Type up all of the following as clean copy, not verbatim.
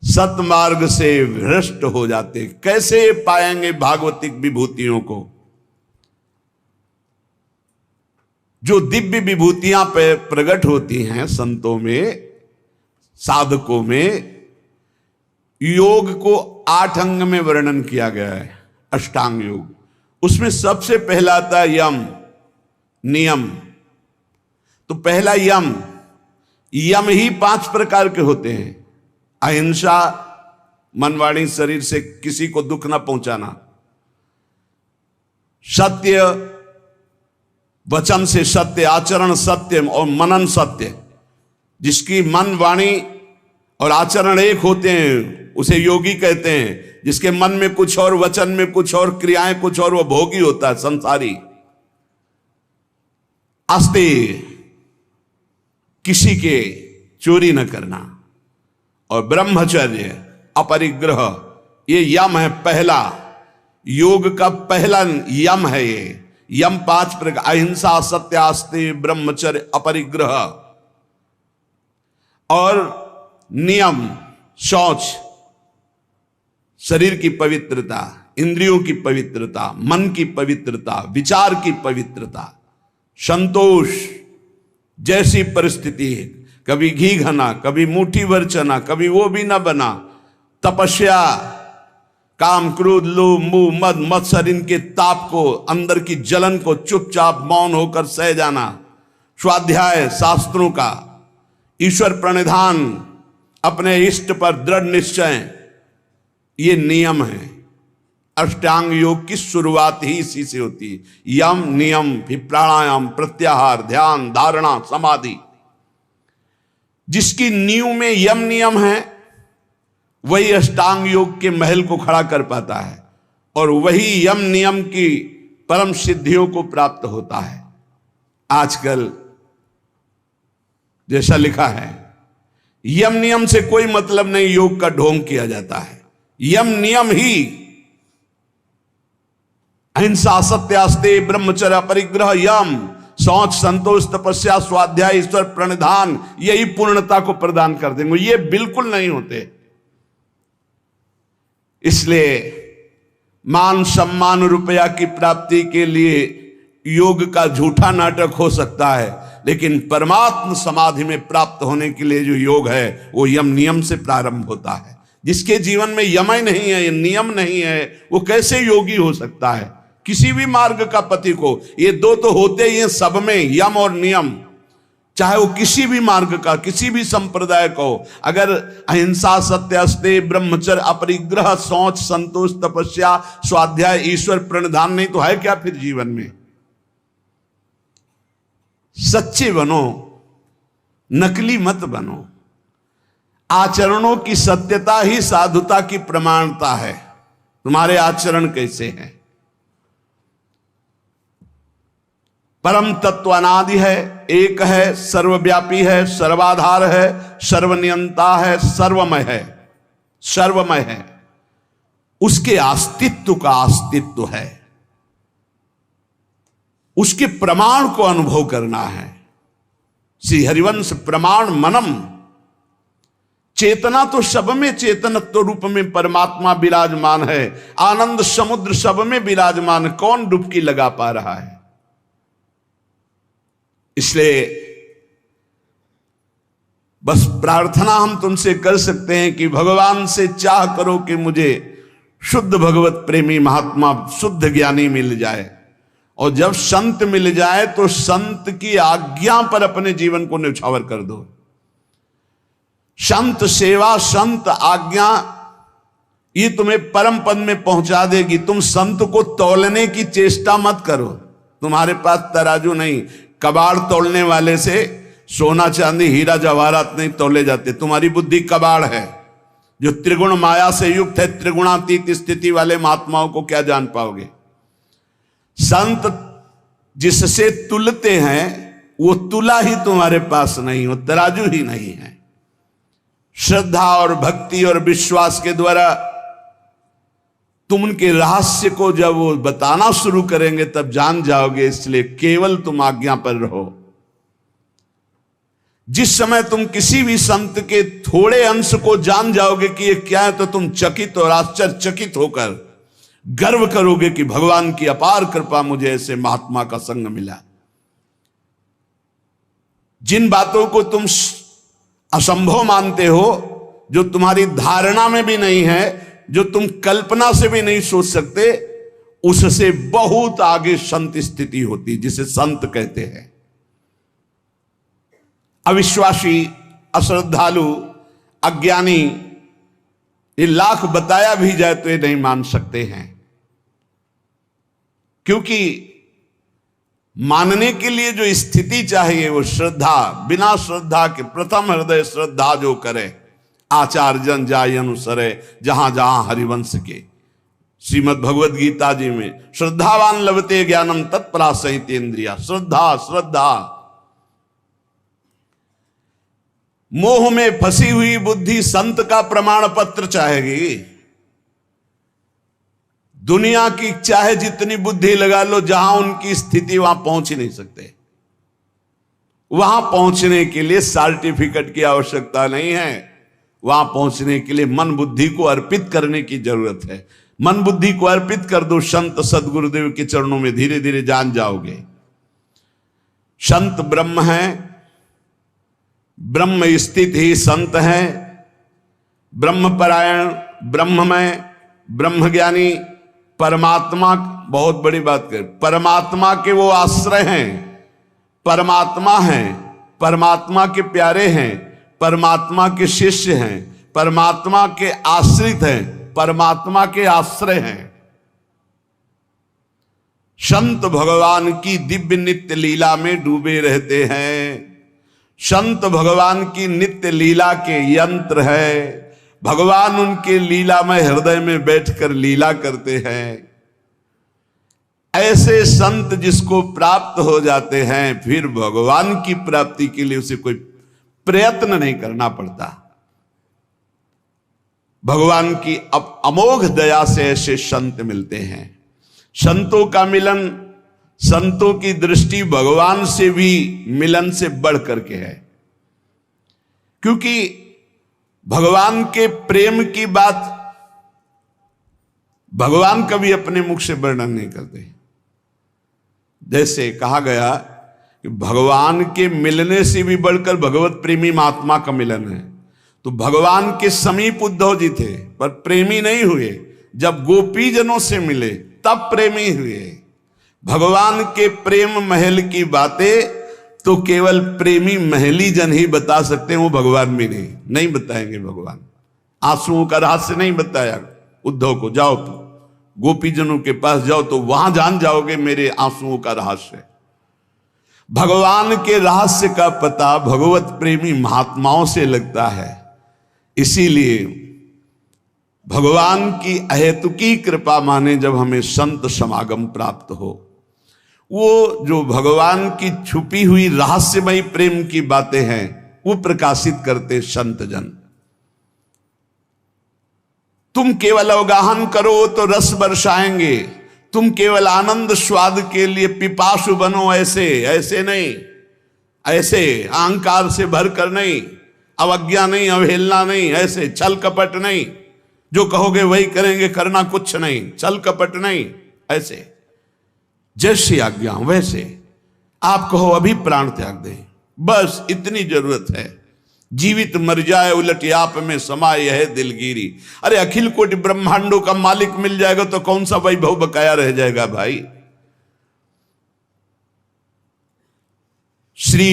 सतमार्ग से भ्रष्ट हो जाते। कैसे पाएंगे भागवतिक विभूतियों को? जो दिव्य विभूतियां पे प्रकट होती हैं संतों में, साधकों में, योग को 8 अंग में वर्णन किया गया है, अष्टांग योग। उसमें सबसे पहला आता है यम, नियम। तो पहला यम, यम ही 5 प्रकार के होते हैं। अहिंसा, मन वाणी शरीर से किसी को दुख ना पहुंचाना। सत्य, वचन से सत्य, आचरण सत्य और मनन सत्य। जिसकी मन वाणी और आचरण एक होते हैं उसे योगी कहते हैं। जिसके मन में कुछ और, वचन में कुछ और, क्रियाएं कुछ और, वो भोगी होता है, संसारी। आस्ते, किसी के चोरी न करना। और ब्रह्मचर्य, अपरिग्रह, ये यम है पहला। योग का पहला यम है ये। यम 5 प्रकार, अहिंसा, सत्य, आस्ते, ब्रह्मचर्य, अपरिग्रह। और नियम, शौच, शरीर की पवित्रता, इंद्रियों की पवित्रता, मन की पवित्रता, विचार की पवित्रता, संतोष। जैसी परिस्थिति है, कभी घी घना, कभी मुट्ठी भर चना, कभी वो भी ना बना। तपस्या, काम, क्रोध, लोभ, मोह, मद, मत्सर, इनके ताप को, अंदर की जलन को चुपचाप मौन होकर सह जाना। स्वाध्याय शास्त्रों का, ईश्वर प्रणिधान, अपने इष्ट पर दृढ़ निश्चय, ये नियम है। अष्टांग योग की शुरुआत ही इसी से होती है। यम, नियम, फिर प्राणायाम, प्रत्याहार, ध्यान, धारणा, समाधि। जिसकी नींव में यम नियम है वही अष्टांग योग के महल को खड़ा कर पाता है, और वही यम नियम की परम सिद्धियों को प्राप्त होता है। आजकल जैसा लिखा है, यम नियम से कोई मतलब नहीं, योग का ढोंग किया जाता है। यम नियम ही अहिंसा, सत्य, आस्ते, ब्रह्मचर्य, अपरिग्रह, यम, शौच, संतोष, तपस्या, स्वाध्याय, ईश्वर प्रणिधान, यही पूर्णता को प्रदान कर देंगे। ये बिल्कुल नहीं होते। इसलिए मान सम्मान रुपया की प्राप्ति के लिए योग का झूठा नाटक हो सकता है, लेकिन परमात्म समाधि में प्राप्त होने के लिए जो योग है वो यम नियम से प्रारंभ होता है। जिसके जीवन में यम ही नहीं है, नियम नहीं है, वो कैसे योगी हो सकता है? किसी भी मार्ग का पति को ये 2 तो होते ही हैं सब में, यम और नियम। चाहे वो किसी भी मार्ग का, किसी भी संप्रदाय को, अगर अहिंसा, सत्य, आस्ते, ब्रह्मचर्य, अपरिग्रह, शौच, संतोष, तपस्या, स्वाध्याय, ईश्वर प्रणिधान नहीं तो है क्या फिर जीवन में? सच्चे बनो, नकली मत बनो। आचरणों की सत्यता ही साधुता की प्रमाणता है। तुम्हारे आचरण कैसे हैं? परम तत्व अनादि है, एक है, सर्वव्यापी है, सर्वाधार है, सर्वनियंता है, सर्वमय है, सर्वमय है। उसके अस्तित्व का अस्तित्व है, उसके प्रमाण को अनुभव करना है। श्री हरिवंश प्रमाण मनम। चेतना तो सब में, चेतनत्व रूप में परमात्मा विराजमान है। आनंद समुद्र सब में विराजमान, कौन डुबकी लगा पा रहा है? इसलिए बस प्रार्थना हम तुमसे कर सकते हैं कि भगवान से चाह करो कि मुझे शुद्ध भगवत प्रेमी महात्मा, शुद्ध ज्ञानी मिल जाए। और जब संत मिल जाए तो संत की आज्ञा पर अपने जीवन को न्यौछावर कर दो। संत सेवा, संत आज्ञा, ये तुम्हें परम पद में पहुंचा देगी। तुम संत को तौलने की चेष्टा मत करो। तुम्हारे पास तराजू नहीं, कबाड़ तोड़ने वाले से सोना चांदी हीरा जवाहरात नहीं तोले जाते। तुम्हारी बुद्धि कबाड़ है जो त्रिगुण माया से युक्त है। त्रिगुणातीत स्थिति वाले महात्माओं को क्या जान पाओगे? संत जिससे तुलते हैं वो तुला ही तुम्हारे पास नहीं, वो तराजू ही नहीं है। श्रद्धा और भक्ति और विश्वास के द्वारा तुम उनके रहस्य को जब वो बताना शुरू करेंगे तब जान जाओगे। इसलिए केवल तुम आज्ञा पर रहो। जिस समय तुम किसी भी संत के थोड़े अंश को जान जाओगे कि ये क्या है, तो तुम चकित और आश्चर्यचकित होकर गर्व करोगे कि भगवान की अपार कृपा, मुझे ऐसे महात्मा का संग मिला। जिन बातों को तुम असंभव मानते हो, जो तुम्हारी धारणा में भी नहीं है, जो तुम कल्पना से भी नहीं सोच सकते, उससे बहुत आगे संत स्थिति होती, जिसे संत कहते हैं। अविश्वासी, अश्रद्धालु, अज्ञानी, ये लाख बताया भी जाए तो ये नहीं मान सकते हैं, क्योंकि मानने के लिए जो स्थिति चाहिए वो श्रद्धा। बिना श्रद्धा के प्रथम हृदय श्रद्धा जो करे, आचार जन जाय अनुसरे, जहां जहां हरिवंश के। श्रीमद् भगवद गीता जी में श्रद्धावान लभते ज्ञानम तत्परा सहित इंद्रिया। श्रद्धा, श्रद्धा। मोह में फंसी हुई बुद्धि संत का प्रमाण पत्र चाहेगी। दुनिया की चाहे जितनी बुद्धि लगा लो, जहां उनकी स्थिति वहां पहुंच ही नहीं सकते। वहां पहुंचने के लिए सर्टिफिकेट की आवश्यकता नहीं है, वहां पहुंचने के लिए मन बुद्धि को अर्पित करने की जरूरत है। मन बुद्धि को अर्पित कर दो संत सदगुरुदेव के चरणों में, धीरे धीरे जान जाओगे। संत ब्रह्म है, ब्रह्म स्थित ही संत है। ब्रह्मपरायण, ब्रह्ममय, ब्रह्मज्ञानी, परमात्मा, बहुत बड़ी बात कर, परमात्मा के वो आश्रय हैं, परमात्मा हैं, परमात्मा के प्यारे हैं, परमात्मा के शिष्य हैं, परमात्मा के आश्रित हैं, परमात्मा के आश्रय हैं। संत भगवान की दिव्य नित्य लीला में डूबे रहते हैं। संत भगवान की नित्य लीला के यंत्र है। भगवान उनके लीला में हृदय में बैठकर लीला करते हैं। ऐसे संत जिसको प्राप्त हो जाते हैं, फिर भगवान की प्राप्ति के लिए उसे कोई प्रयत्न नहीं करना पड़ता। भगवान की अमोघ दया से ऐसे संत मिलते हैं। संतों का मिलन, संतों की दृष्टि भगवान से भी मिलन से बढ़ करके है, क्योंकि भगवान के प्रेम की बात भगवान कभी अपने मुख से वर्णन नहीं करते। जैसे कहा गया कि भगवान के मिलने से भी बढ़कर भगवत प्रेमी महात्मा का मिलन है। तो भगवान के समीप उद्धव जी थे, पर प्रेमी नहीं हुए। जब गोपी जनों से मिले तब प्रेमी हुए। भगवान के प्रेम महल की बातें तो केवल प्रेमी महली जन ही बता सकते हैं, वो भगवान भी नहीं बताएंगे। भगवान आंसुओं का रहस्य नहीं बताया उद्धव को। जाओ गोपी जनों के पास जाओ तो वहां जान जाओगे मेरे आंसुओं का रहस्य। भगवान के रहस्य का पता भगवत प्रेमी महात्माओं से लगता है। इसीलिए भगवान की अहेतुकी कृपा माने जब हमें संत समागम प्राप्त हो, वो जो भगवान की छुपी हुई रहस्यमयी प्रेम की बातें हैं वो प्रकाशित करते संत जन। तुम केवल अवगाहन करो तो रस बरसाएंगे, तुम केवल आनंद स्वाद के लिए पिपासु बनो, ऐसे नहीं, ऐसे अहंकार से भर कर नहीं, अवज्ञा नहीं, अवहेलना नहीं, ऐसे छल कपट नहीं, जो कहोगे वही करेंगे, करना कुछ नहीं, छल कपट नहीं, ऐसे जैसी आज्ञा वैसे। आप कहो अभी प्राण त्याग दें, बस इतनी जरूरत है। जीवित मर जाए उलट आप में समाये है दिलगिरी। अरे अखिल कोटि ब्रह्मांडों का मालिक मिल जाएगा तो कौन सा वैभव बकाया रह जाएगा भाई। श्री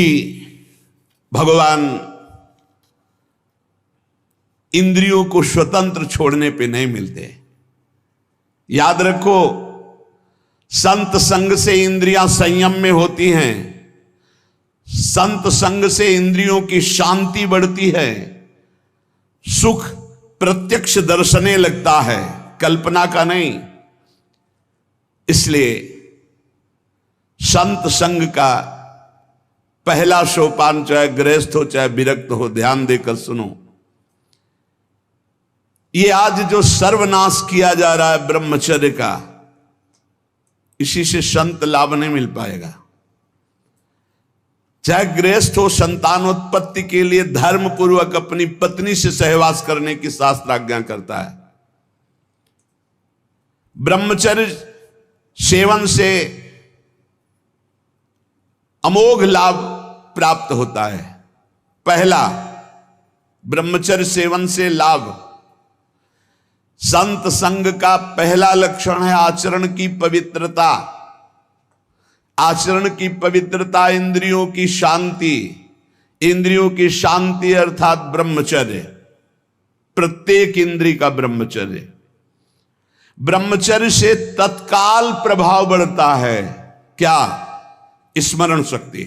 भगवान इंद्रियों को स्वतंत्र छोड़ने पे नहीं मिलते। याद रखो, संत संग से इंद्रियां संयम में होती हैं। संत संग से इंद्रियों की शांति बढ़ती है। सुख प्रत्यक्ष दर्शने लगता है, कल्पना का नहीं। इसलिए संत संग का पहला सोपान, चाहे गृहस्थ हो चाहे विरक्त हो, ध्यान देकर सुनो। ये आज जो सर्वनाश किया जा रहा है ब्रह्मचर्य का, इसी से संत लाभ नहीं मिल पाएगा। चाहे गृहस्थ हो, संतानोत्पत्ति के लिए धर्म पूर्वक अपनी पत्नी से सहवास करने की शास्त्र आज्ञा करता है। ब्रह्मचर्य सेवन से अमोघ लाभ प्राप्त होता है। पहला, ब्रह्मचर्य सेवन से लाभ, संत संग का पहला लक्षण है आचरण की पवित्रता। आचरण की पवित्रता, इंद्रियों की शांति। इंद्रियों की शांति अर्थात ब्रह्मचर्य, प्रत्येक इंद्रिय का ब्रह्मचर्य। ब्रह्मचर्य से तत्काल प्रभाव बढ़ता है। क्या? स्मरण शक्ति।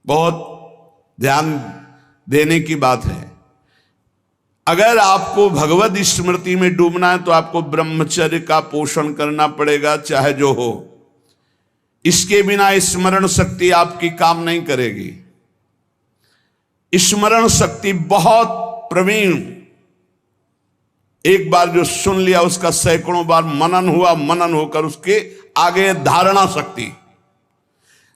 बहुत ध्यान देने की बात है। अगर आपको भगवत स्मृति में डूबना है तो आपको ब्रह्मचर्य का पोषण करना पड़ेगा, चाहे जो हो। इसके बिना स्मरण शक्ति आपकी काम नहीं करेगी। स्मरण शक्ति बहुत प्रवीण, एक बार जो सुन लिया उसका सैकड़ों बार मनन हुआ, मनन होकर उसके आगे धारणा शक्ति।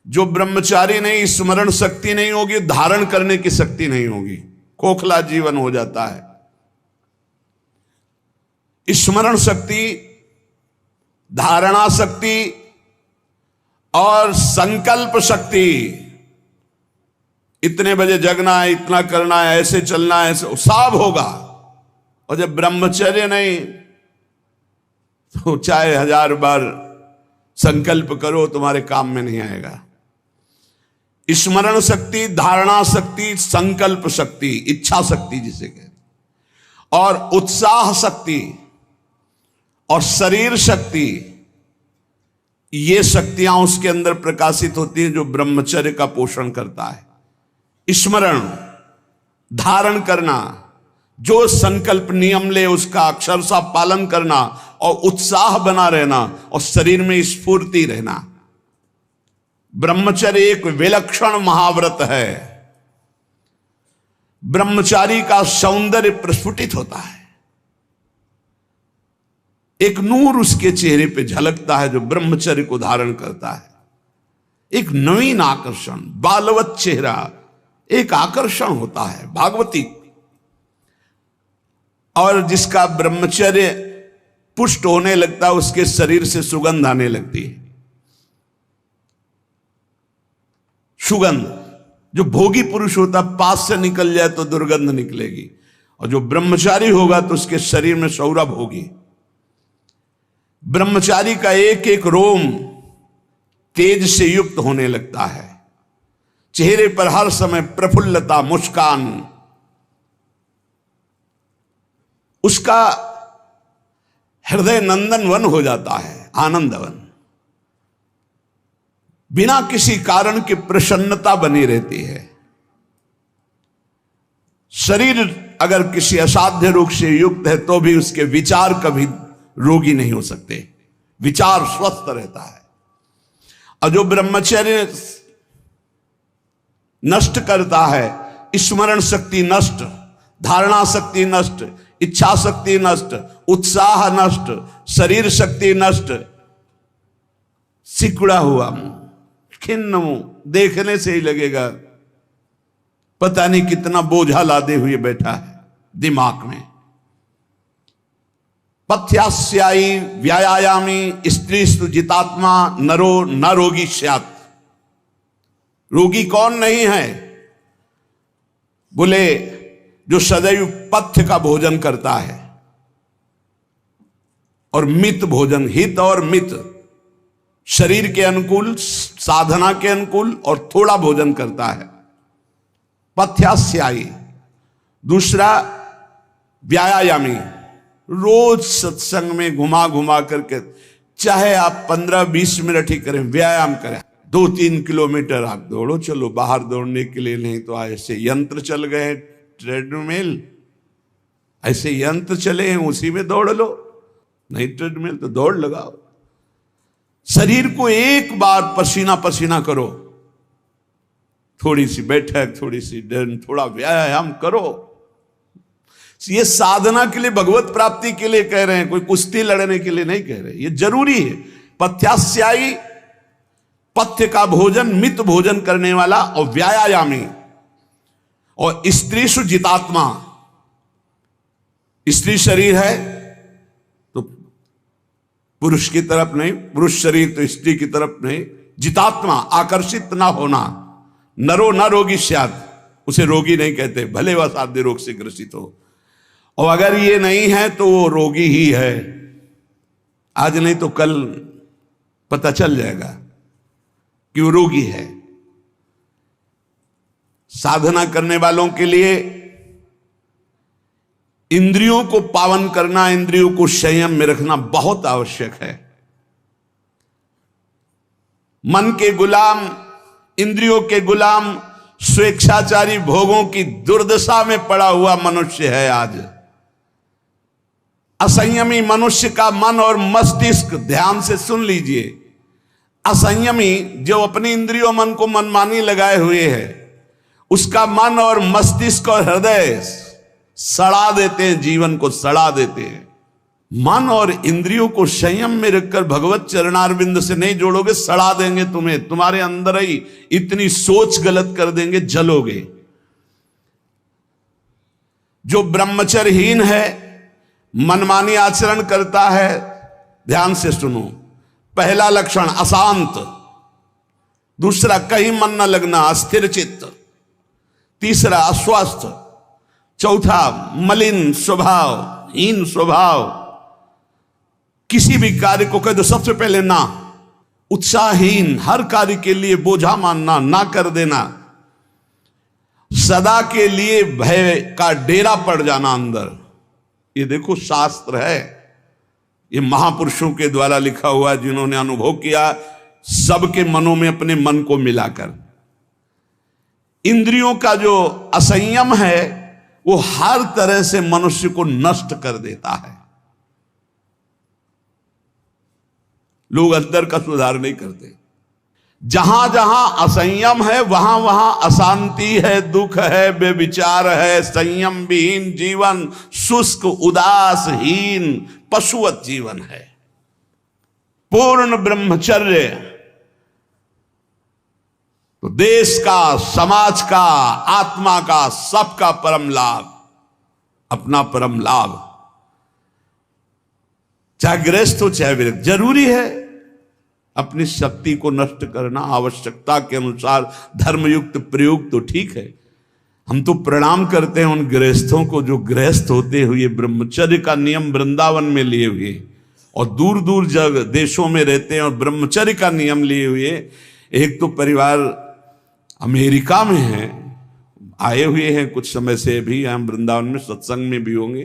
जो ब्रह्मचारी नहीं, स्मरण शक्ति नहीं होगी, धारण करने की शक्ति नहीं होगी, खोखला जीवन हो जाता है। स्मरण शक्ति, धारणा शक्ति और संकल्प शक्ति। इतने बजे जगना है, इतना करना है, ऐसे चलना है, सब होगा। और जब ब्रह्मचर्य नहीं तो चाहे 1000 बार संकल्प करो, तुम्हारे काम में नहीं आएगा। स्मरण शक्ति, धारणा शक्ति, संकल्प शक्ति, इच्छा शक्ति जिसे कहते, और उत्साह शक्ति और शरीर शक्ति, ये शक्तियां उसके अंदर प्रकाशित होती हैं जो ब्रह्मचर्य का पोषण करता है। स्मरण, धारण करना, जो संकल्प नियम ले उसका अक्षरशः पालन करना, और उत्साह बना रहना, और शरीर में स्फूर्ति रहना। ब्रह्मचर्य एक विलक्षण महाव्रत है। ब्रह्मचारी का सौंदर्य प्रस्फुटित होता है। एक नूर उसके चेहरे पे झलकता है जो ब्रह्मचर्य को धारण करता है। एक नवीन आकर्षण, बालवत चेहरा, एक आकर्षण होता है भागवती। और जिसका ब्रह्मचर्य पुष्ट होने लगता है उसके शरीर से सुगंध आने लगती है। सुगंध, जो भोगी पुरुष होता पास से निकल जाए तो दुर्गंध निकलेगी, और जो ब्रह्मचारी होगा तो उसके शरीर में सौरभ होगी। ब्रह्मचारी का एक एक रोम तेज से युक्त होने लगता है। चेहरे पर हर समय प्रफुल्लता, मुस्कान, उसका हृदय नंदन वन हो जाता है, आनंदवन। बिना किसी कारण की प्रसन्नता बनी रहती है। शरीर अगर किसी असाध्य रोग से युक्त है तो भी उसके विचार कभी रोगी नहीं हो सकते, विचार स्वस्थ रहता है। और जो ब्रह्मचर्य नष्ट करता है, स्मरण शक्ति नष्ट, धारणा शक्ति नष्ट, इच्छा शक्ति नष्ट, उत्साह नष्ट, शरीर शक्ति नष्ट, सिकुड़ा हुआ मुंह, खिन्न मुंह, देखने से ही लगेगा पता नहीं कितना बोझा लादे हुए बैठा है दिमाग में। पथ्यास्यायी व्यायामी स्त्रीस्तु जितात्मा नरो न रोगी स्यात्। रोगी कौन नहीं है? बोले जो सदैव पथ्य का भोजन करता है और मित भोजन, हित और मित, शरीर के अनुकूल, साधना के अनुकूल, और थोड़ा भोजन करता है, पथ्यास्यायी। दूसरा व्यायामी, रोज सत्संग में घुमा घुमा करके, चाहे आप 15-20 मिनट ही करें, व्यायाम करें, 2-3 किलोमीटर आप दौड़ो, चलो बाहर दौड़ने के लिए नहीं तो ऐसे यंत्र चल गए, ट्रेडमिल, ऐसे यंत्र चले हैं उसी में दौड़ लो, नहीं ट्रेडमिल तो दौड़ लगाओ। शरीर को एक बार पसीना पसीना करो, थोड़ी सी बैठक, थोड़ी सी डर, थोड़ा व्यायाम करो। ये साधना के लिए, भगवत प्राप्ति के लिए कह रहे हैं, कोई कुश्ती लड़ने के लिए नहीं कह रहे, ये जरूरी है। पथ्यास्यायी पथ्य का भोजन, मित भोजन करने वाला और व्यायामी। और स्त्रीषु जितात्मा, स्त्री शरीर है तो पुरुष की तरफ नहीं, पुरुष शरीर तो स्त्री की तरफ नहीं। जितात्मा, आकर्षित ना होना। नरो न रोगी स्यात्, उसे रोगी नहीं कहते, भले वह साध्य रोग से ग्रसित हो। और अगर ये नहीं है तो वो रोगी ही है। आज नहीं तो कल पता चल जाएगा कि वो रोगी है। साधना करने वालों के लिए इंद्रियों को पावन करना, इंद्रियों को संयम में रखना बहुत आवश्यक है। मन के गुलाम, इंद्रियों के गुलाम, स्वेच्छाचारी भोगों की दुर्दशा में पड़ा हुआ मनुष्य है आज। असंयमी मनुष्य का मन और मस्तिष्क, ध्यान से सुन लीजिए, असंयमी जो अपनी इंद्रियों मन को मनमानी लगाए हुए है, उसका मन और मस्तिष्क और हृदय सड़ा देते हैं, जीवन को सड़ा देते हैं। मन और इंद्रियों को संयम में रखकर भगवत चरणारविंद से नहीं जोड़ोगे, सड़ा देंगे तुम्हें। तुम्हारे अंदर ही इतनी सोच गलत कर देंगे, जलोगे। जो ब्रह्मचर्यहीन है, मनमानी आचरण करता है, ध्यान से सुनो। पहला लक्षण अशांत, दूसरा कहीं मन न लगना, अस्थिर चित्त, तीसरा अस्वस्थ, चौथा मलिन स्वभाव, हीन स्वभाव। किसी भी कार्य को कह दो सबसे पहले ना, उत्साहहीन, हर कार्य के लिए बोझा मानना, ना कर देना, सदा के लिए भय का डेरा पड़ जाना अंदर। ये देखो शास्त्र है, ये महापुरुषों के द्वारा लिखा हुआ, जिन्होंने अनुभव किया सबके मनों में अपने मन को मिलाकर। इंद्रियों का जो असंयम है वो हर तरह से मनुष्य को नष्ट कर देता है। लोग अंदर का सुधार नहीं करते। जहां जहां असंयम है वहां वहां अशांति है, दुख है, बेविचार है, संयम विहीन जीवन, शुष्क उदासहीन पशुवत जीवन है। पूर्ण ब्रह्मचर्य तो देश का, समाज का, आत्मा का, सबका परम लाभ, अपना परम लाभ। चाहे गृहस्थ हो चाहे विरक्त, जरूरी है अपनी शक्ति को नष्ट करना, आवश्यकता के अनुसार धर्मयुक्त प्रयोग तो ठीक है। हम तो प्रणाम करते हैं उन गृहस्थों को जो गृहस्थ होते हुए ब्रह्मचर्य का नियम वृंदावन में लिए हुए और दूर दूर जगह देशों में रहते हैं और ब्रह्मचर्य का नियम लिए हुए। एक तो परिवार अमेरिका में है, आए हुए हैं कुछ समय से, भी हम वृंदावन में सत्संग में भी होंगे।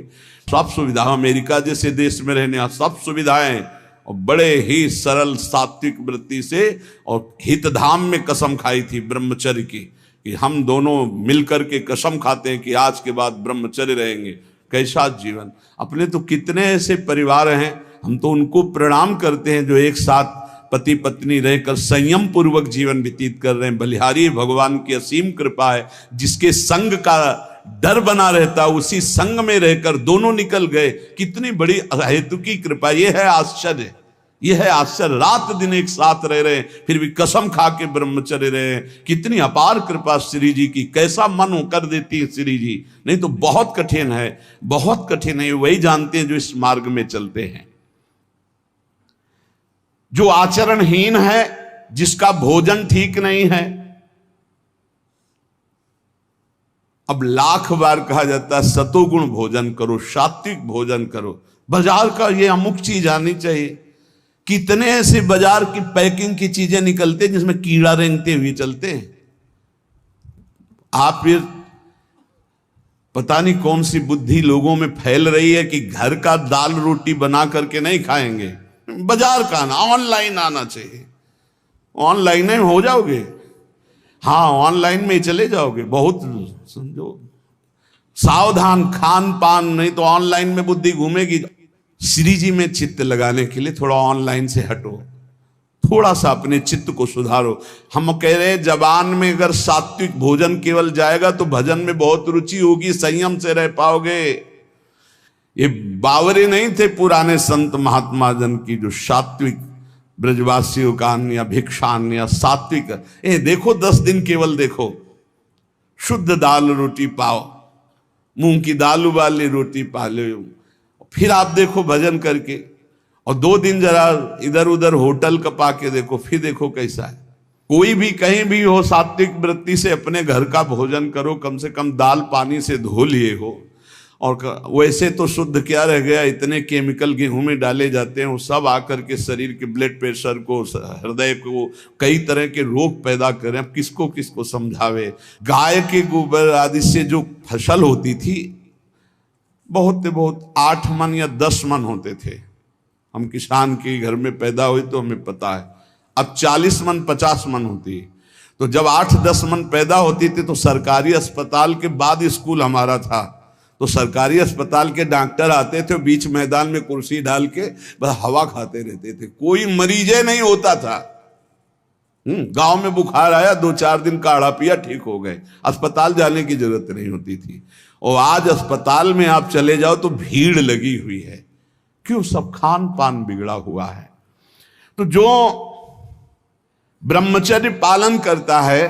सब सुविधा, अमेरिका जैसे देश में रहने सब सुविधाएं, और बड़े ही सरल सात्विक वृत्ति से, और हितधाम में कसम खाई थी ब्रह्मचर्य की कि हम दोनों मिलकर के कसम खाते हैं कि आज के बाद ब्रह्मचर्य रहेंगे। कैसा जीवन! अपने तो कितने ऐसे परिवार हैं, हम तो उनको प्रणाम करते हैं जो एक साथ पति पत्नी रहकर संयम पूर्वक जीवन व्यतीत कर रहे हैं। बलिहारी भगवान की असीम कृपा है, जिसके संग का डर बना रहता उसी संग में रहकर दोनों निकल गए। कितनी बड़ी हेतु की कृपा! यह है आश्चर्य, यह है आश्चर्य। रात दिन एक साथ रह रहे हैं, फिर भी कसम खा के ब्रह्मचर्य रहे हैं। कितनी अपार कृपा श्री जी की! कैसा मन कर देती है श्री जी, नहीं तो बहुत कठिन है, बहुत कठिन है। वही जानते हैं जो इस मार्ग में चलते हैं। जो आचरणहीन है, जिसका भोजन ठीक नहीं है, अब लाख बार कहा जाता है सतोगुण भोजन करो, सात्विक भोजन करो। बाजार का ये अमुक चीज आनी चाहिए। कितने ऐसे बाजार की पैकिंग की चीजें निकलते हैं जिसमें कीड़ा रेंगते हुए चलते हैं। आप फिर पता नहीं कौन सी बुद्धि लोगों में फैल रही है कि घर का दाल रोटी बना करके नहीं खाएंगे, बाजार का आना, ऑनलाइन आना चाहिए। ऑनलाइन में हो जाओगे, हाँ ऑनलाइन में ही चले जाओगे। बहुत समझो सावधान, खान पान, नहीं तो ऑनलाइन में बुद्धि घूमेगी। श्री जी में चित्त लगाने के लिए थोड़ा ऑनलाइन से हटो, थोड़ा सा अपने चित्त को सुधारो। हम कह रहे हैं जबान में अगर सात्विक भोजन केवल जाएगा तो भजन में बहुत रुचि होगी, संयम से रह पाओगे। ये बावरे नहीं थे पुराने संत महात्मा जन की जो सात्विक ब्रजवासियों का अन्न, भिक्षान्न, सात्विक, देखो 10 दिन केवल देखो, शुद्ध दाल रोटी पाओ, मूंग की दाल वाली रोटी पा लो, फिर आप देखो भजन करके, और 2 दिन जरा इधर उधर होटल का पाके देखो, फिर देखो कैसा है। कोई भी कहीं भी हो, सात्विक वृत्ति से अपने घर का भोजन करो, कम से कम दाल पानी से धो लिए हो। और वैसे तो शुद्ध क्या रह गया, इतने केमिकल गेहूं में डाले जाते हैं, वो सब आकर के शरीर के ब्लड प्रेशर को, हृदय को, कई तरह के रोग पैदा करें। अब किसको किसको समझावे। गाय के गोबर आदि से जो फसल होती थी, बहुत 8 मन या 10 मन होते थे। हम किसान के घर में पैदा हुए तो हमें पता है। अब 40 मन 50 मन होती है। तो जब 8-10 मन पैदा होती थी तो सरकारी अस्पताल के बाद स्कूल हमारा था, तो सरकारी अस्पताल के डॉक्टर आते थे, बीच मैदान में कुर्सी डाल के बस हवा खाते रहते थे, कोई मरीजे नहीं होता था। गांव में बुखार आया, 2-4 दिन काढ़ा पिया, ठीक हो गए, अस्पताल जाने की जरूरत नहीं होती थी। और आज अस्पताल में आप चले जाओ तो भीड़ लगी हुई है। क्यों? सब खान पान बिगड़ा हुआ है। तो जो ब्रह्मचर्य पालन करता है,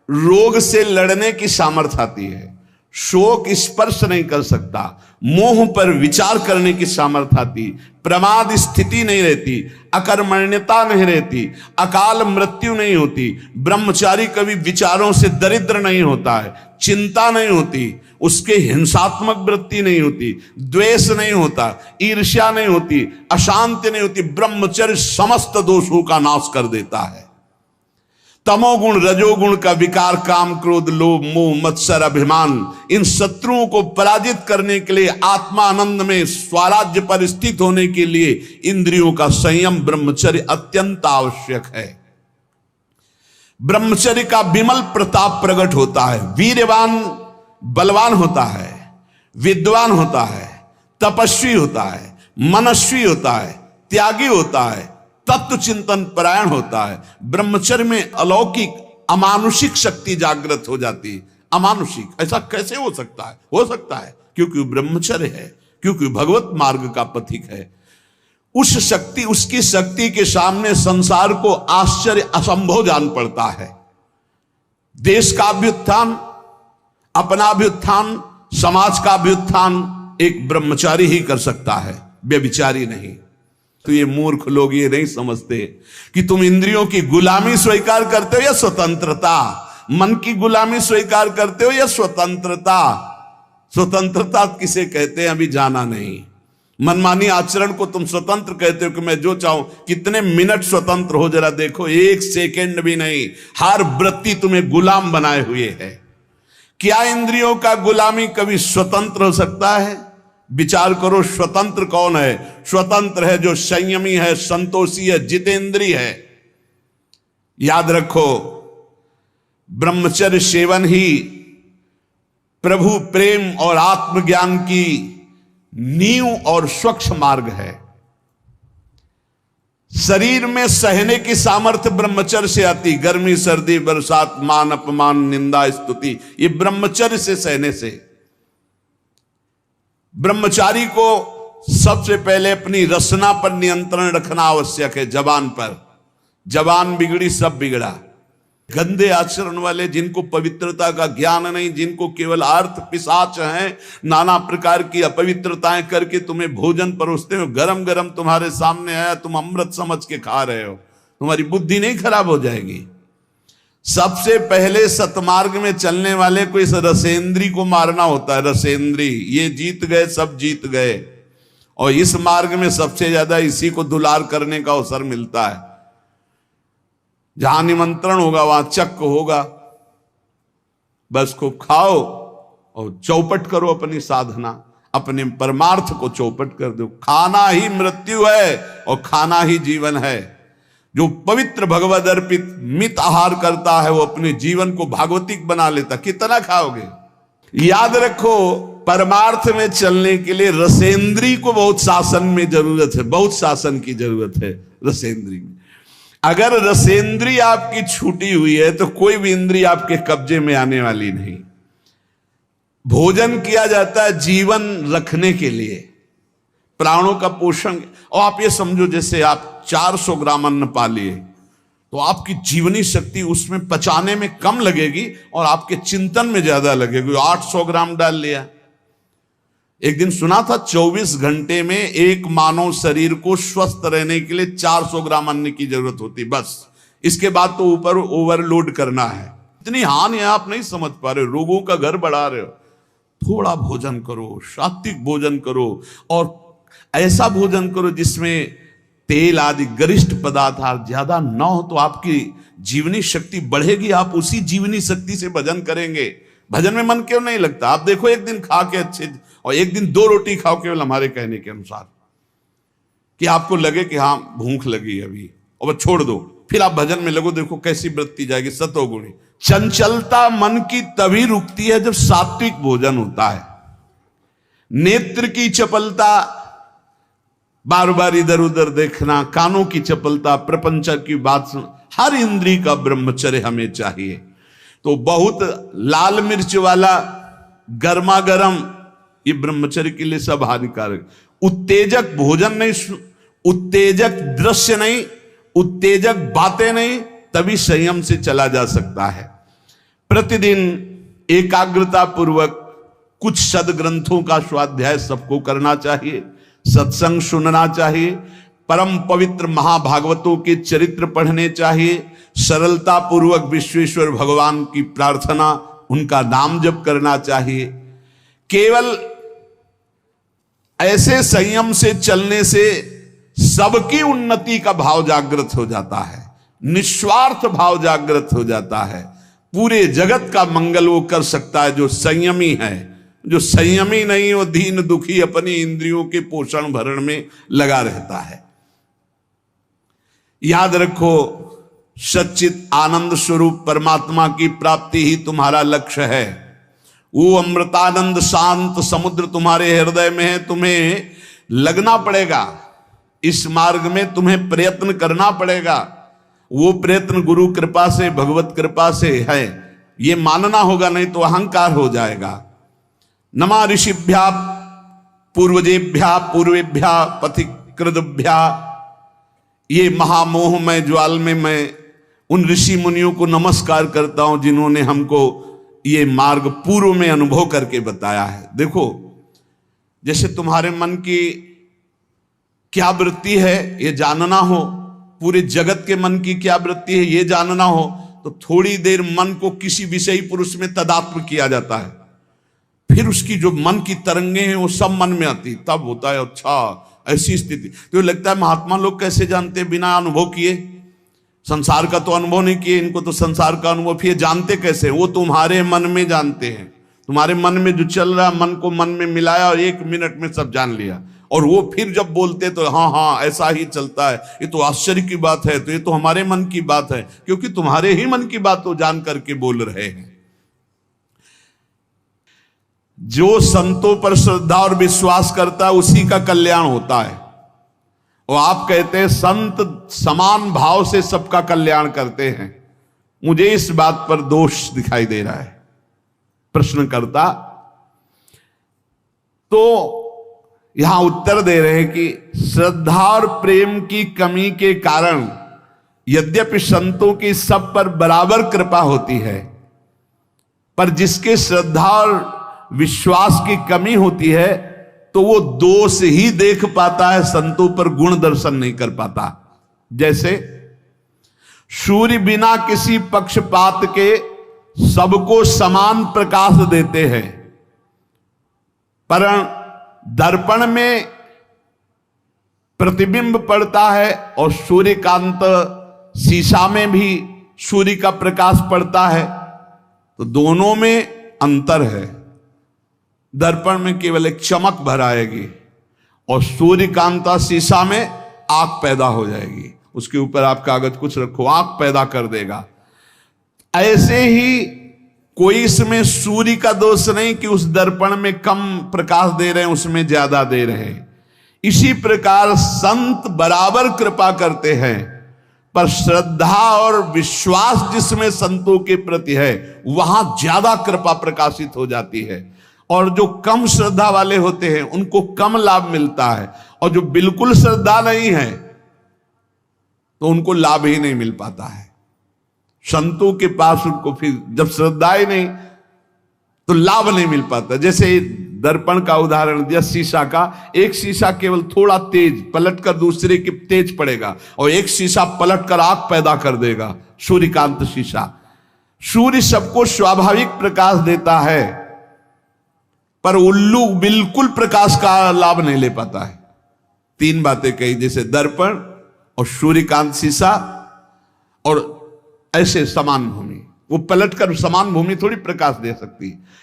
रोग से लड़ने की सामर्थ्य आती है, शोक स्पर्श नहीं कर सकता, मोह पर विचार करने की सामर्थ्य आती, प्रमाद स्थिति नहीं रहती, अकर्मण्यता नहीं रहती, अकाल मृत्यु नहीं होती। ब्रह्मचारी कभी विचारों से दरिद्र नहीं होता है, चिंता नहीं होती, उसके हिंसात्मक वृत्ति नहीं होती, द्वेष नहीं होता, ईर्ष्या नहीं होती, अशांति नहीं होती। ब्रह्मचर्य समस्त दोषों का नाश कर देता है। तमोगुण रजोगुण का विकार, काम क्रोध लोभ मोह मत्सर अभिमान, इन शत्रुओं को पराजित करने के लिए, आत्मानंद में स्वराज्य पर स्थित होने के लिए इंद्रियों का संयम ब्रह्मचर्य अत्यंत आवश्यक है। ब्रह्मचर्य का विमल प्रताप प्रकट होता है। वीरवान बलवान होता है, विद्वान होता है, तपस्वी होता है, मनस्वी होता है, त्यागी होता है, तत्व चिंतन परायण होता है। ब्रह्मचर्य में अलौकिक अमानुषिक शक्ति जागृत हो जाती है। अमानुषिक ऐसा कैसे हो सकता है? हो सकता है क्योंकि ब्रह्मचर्य है, क्योंकि भगवत मार्ग का पथिक है। उस शक्ति, उसकी शक्ति के सामने संसार को आश्चर्य असंभव जान पड़ता है। देश का अभ्युत्थान, अपना अभ्युत्थान, समाज का अभ्युत्थान एक ब्रह्मचारी ही कर सकता है, व्यभिचारी नहीं। तो ये मूर्ख लोग ये नहीं समझते कि तुम इंद्रियों की गुलामी स्वीकार करते हो या स्वतंत्रता, मन की गुलामी स्वीकार करते हो या स्वतंत्रता। स्वतंत्रता किसे कहते हैं अभी जाना नहीं। मनमानी आचरण को तुम स्वतंत्र कहते हो कि मैं जो चाहूं, कितने मिनट स्वतंत्र हो जरा देखो, 1 सेकेंड भी नहीं। हर वृत्ति तुम्हें गुलाम बनाए हुए है। क्या इंद्रियों का गुलामी कभी स्वतंत्र हो सकता है? विचार करो, स्वतंत्र कौन है? स्वतंत्र है जो संयमी है, संतोषी है, जितेंद्रिय है। याद रखो, ब्रह्मचर्य सेवन ही प्रभु प्रेम और आत्मज्ञान की नींव और स्वच्छ मार्ग है। शरीर में सहने की सामर्थ्य ब्रह्मचर्य से आती। गर्मी सर्दी बरसात मान अपमान निंदा स्तुति, ये ब्रह्मचर्य से सहने से। ब्रह्मचारी को सबसे पहले अपनी रसना पर नियंत्रण रखना आवश्यक है। जबान पर, जबान बिगड़ी सब बिगड़ा। गंदे आचरण वाले, जिनको पवित्रता का ज्ञान नहीं, जिनको केवल अर्थ पिशाच हैं, नाना प्रकार की अपवित्रताएं करके तुम्हें भोजन परोसते हो, गरम गरम तुम्हारे सामने आया, तुम अमृत समझ के खा रहे हो, तुम्हारी बुद्धि नहीं खराब हो जाएगी? सबसे पहले सतमार्ग में चलने वाले को इस रसेंद्री को मारना होता है। रसेंद्री, ये जीत गए, सब जीत गए। और इस मार्ग में सबसे ज्यादा इसी को दुलार करने का अवसर मिलता है। जहां निमंत्रण होगा वहां चक्क होगा। बस खूब खाओ और चौपट करो अपनी साधना, अपने परमार्थ को चौपट कर दो। खाना ही मृत्यु है और खाना ही जीवन है। जो पवित्र भगवद अर्पित मित आहार करता है वो अपने जीवन को भागवतिक बना लेता। कितना खाओगे? याद रखो, परमार्थ में चलने के लिए रसेंद्री को बहुत शासन में जरूरत है, बहुत शासन की जरूरत है रसेंद्री में। अगर रसेंद्री आपकी छूटी हुई है तो कोई भी इंद्री आपके कब्जे में आने वाली नहीं। भोजन किया जाता है जीवन रखने के लिए, प्राणों का पोषण। और आप ये समझो जैसे आप 400 ग्राम अन्न पा लिए तो आपकी जीवनी शक्ति उसमें पचाने में कम लगेगी और आपके चिंतन में ज्यादा लगेगी। 800 ग्राम डाल लिया। एक दिन सुना था 24 घंटे में एक मानव शरीर को स्वस्थ रहने के लिए 400 ग्राम अन्न की जरूरत होती, बस। इसके बाद तो ऊपर ओवरलोड करना है। इतनी हानि है, आप नहीं समझ पा रहे, रोगों का घर बढ़ा रहे हो। थोड़ा भोजन करो, सात्विक भोजन करो, और ऐसा भोजन करो जिसमें तेल आदि गरिष्ठ पदार्थ ज्यादा न हो, तो आपकी जीवनी शक्ति बढ़ेगी। आप उसी जीवनी शक्ति से भजन करेंगे। भजन में मन क्यों नहीं लगता? आप देखो, एक दिन खा के अच्छे, और एक दिन 2 रोटी खाओ केवल हमारे कहने के अनुसार, कि आपको लगे कि हाँ भूख लगी अभी, और छोड़ दो, फिर आप भजन में लगो, देखो कैसी वृत्ति जाएगी, सतोगुणी। चंचलता मन की तभी रुकती है जब सात्विक भोजन होता है। नेत्र की चपलता, बार बार इधर उधर देखना, कानों की चपलता, प्रपंच की बात सुन, हर इंद्री का ब्रह्मचर्य हमें चाहिए। तो बहुत लाल मिर्च वाला गर्मा गर्म, ये ब्रह्मचर्य के लिए सब हानिकारक। उत्तेजक भोजन नहीं, उत्तेजक दृश्य नहीं, उत्तेजक बातें नहीं, तभी संयम से चला जा सकता है। प्रतिदिन एकाग्रता पूर्वक कुछ सदग्रंथों का स्वाध्याय सबको करना चाहिए, सत्संग सुनना चाहिए, परम पवित्र महाभागवतों के चरित्र पढ़ने चाहिए, सरलता पूर्वक विश्वेश्वर भगवान की प्रार्थना, उनका नाम जप करना चाहिए। केवल ऐसे संयम से चलने से सबकी उन्नति का भाव जागृत हो जाता है, निस्वार्थ भाव जागृत हो जाता है। पूरे जगत का मंगल वो कर सकता है जो संयमी है। जो संयमी नहीं, वो दीन दुखी अपनी इंद्रियों के पोषण भरण में लगा रहता है। याद रखो, सच्चित आनंद स्वरूप परमात्मा की प्राप्ति ही तुम्हारा लक्ष्य है। वो अमृतानंद शांत समुद्र तुम्हारे हृदय में है। तुम्हें लगना पड़ेगा इस मार्ग में, तुम्हें प्रयत्न करना पड़ेगा। वो प्रयत्न गुरु कृपा से, भगवत कृपा से है, ये मानना होगा, नहीं तो अहंकार हो जाएगा। नमा ऋषिभ्या पूर्वजेभ्या पूर्वेभ्या पथिकृतभ्या, ये महामोह में ज्वाल में मैं उन ऋषि मुनियों को नमस्कार करता हूं जिन्होंने हमको ये मार्ग पूर्व में अनुभव करके बताया है। देखो, जैसे तुम्हारे मन की क्या वृत्ति है ये जानना हो, पूरे जगत के मन की क्या वृत्ति है ये जानना हो, तो थोड़ी देर मन को किसी विषयी पुरुष में तदात्म किया जाता है, फिर उसकी जो मन की तरंगे हैं वो सब मन में आती, तब होता है अच्छा ऐसी स्थिति। तो लगता है महात्मा लोग कैसे जानते बिना अनुभव किए? संसार का तो अनुभव नहीं किए, इनको तो संसार का अनुभव, फिर जानते कैसे? वो तुम्हारे मन में जानते हैं। तुम्हारे मन में जो चल रहा, मन को मन में मिलाया और 1 मिनट में सब जान लिया। और वो फिर जब बोलते तो हाँ हाँ ऐसा ही चलता है, ये तो आश्चर्य की बात है, तो ये तो हमारे मन की बात है, क्योंकि तुम्हारे ही मन की बात तो जान करके बोल रहे हैं। जो संतों पर श्रद्धा और विश्वास करता है उसी का कल्याण होता है। और आप कहते हैं संत समान भाव से सबका कल्याण करते हैं। मुझे इस बात पर दोष दिखाई दे रहा है प्रश्नकर्ता। तो यहां उत्तर दे रहे हैं कि श्रद्धा और प्रेम की कमी के कारण यद्यपि संतों की सब पर बराबर कृपा होती है, पर जिसके श्रद्धा और विश्वास की कमी होती है तो वो दोष ही देख पाता है, संतों पर गुण दर्शन नहीं कर पाता। जैसे सूर्य बिना किसी पक्षपात के सबको समान प्रकाश देते हैं, पर दर्पण में प्रतिबिंब पड़ता है और सूर्यकांत शीशा में भी सूर्य का प्रकाश पड़ता है, तो दोनों में अंतर है। दर्पण में केवल एक चमक भर आएगी और सूर्यकांता शीशा में आग पैदा हो जाएगी। उसके ऊपर आप कागज कुछ रखो, आग पैदा कर देगा। ऐसे ही कोई इसमें सूर्य का दोष नहीं कि उस दर्पण में कम प्रकाश दे रहे हैं, उसमें ज्यादा दे रहे हैं। इसी प्रकार संत बराबर कृपा करते हैं, पर श्रद्धा और विश्वास जिसमें संतों के प्रति है वहां ज्यादा कृपा प्रकाशित हो जाती है। और जो कम श्रद्धा वाले होते हैं उनको कम लाभ मिलता है, और जो बिल्कुल श्रद्धा नहीं है तो उनको लाभ ही नहीं मिल पाता है। संतों के पास उनको फिर जब श्रद्धा ही नहीं तो लाभ नहीं मिल पाता। जैसे दर्पण का उदाहरण दिया, शीशा का, एक शीशा केवल थोड़ा तेज पलटकर दूसरे के तेज पड़ेगा, और एक शीशा पलटकर आग पैदा कर देगा, सूर्यकांत शीशा। सूर्य सबको स्वाभाविक प्रकाश देता है, पर उल्लू बिल्कुल प्रकाश का लाभ नहीं ले पाता है। तीन बातें कही, जैसे दर्पण और सूर्यकांत शीशा और ऐसे समान भूमि, वो पलटकर समान भूमि थोड़ी प्रकाश दे सकती है।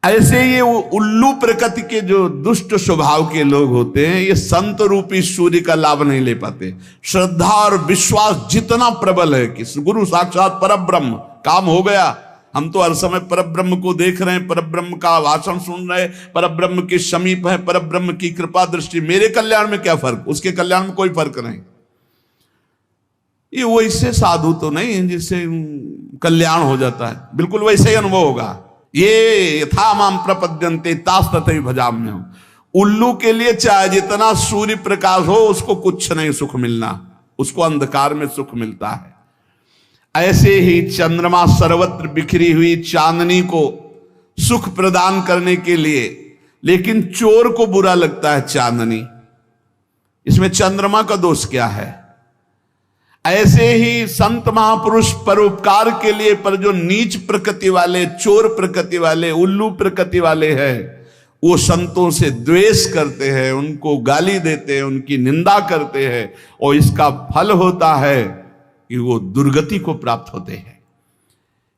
ऐसे ये वो उल्लू प्रकृति के जो दुष्ट स्वभाव के लोग होते हैं, ये संत रूपी सूर्य का लाभ नहीं ले पाते। श्रद्धा और विश्वास जितना प्रबल है कि गुरु साक्षात परब्रह्म, काम हो गया, हम तो हर समय परब्रह्म को देख रहे हैं, परब्रह्म का भाषण सुन रहे हैं, परब्रह्म के समीप है, परब्रह्म की कृपा दृष्टि, मेरे कल्याण में क्या फर्क, उसके कल्याण में कोई फर्क नहीं। ये वैसे साधु तो नहीं है जिससे कल्याण हो जाता है, बिल्कुल वैसे ही अनुभव होगा। ये यथा माम प्रपद्यन्ते तास तथैव भजाम्यहम्। उल्लू के लिए चाहे जितना सूर्य प्रकाश हो उसको कुछ नहीं सुख मिलना, उसको अंधकार में सुख मिलता है। ऐसे ही चंद्रमा सर्वत्र बिखरी हुई चांदनी को सुख प्रदान करने के लिए, लेकिन चोर को बुरा लगता है चांदनी, इसमें चंद्रमा का दोष क्या है? ऐसे ही संत महापुरुष परोपकार के लिए, पर जो नीच प्रकृति वाले, चोर प्रकृति वाले, उल्लू प्रकृति वाले हैं, वो संतों से द्वेष करते हैं, उनको गाली देते हैं, उनकी निंदा करते हैं, और इसका फल होता है कि वो दुर्गति को प्राप्त होते हैं।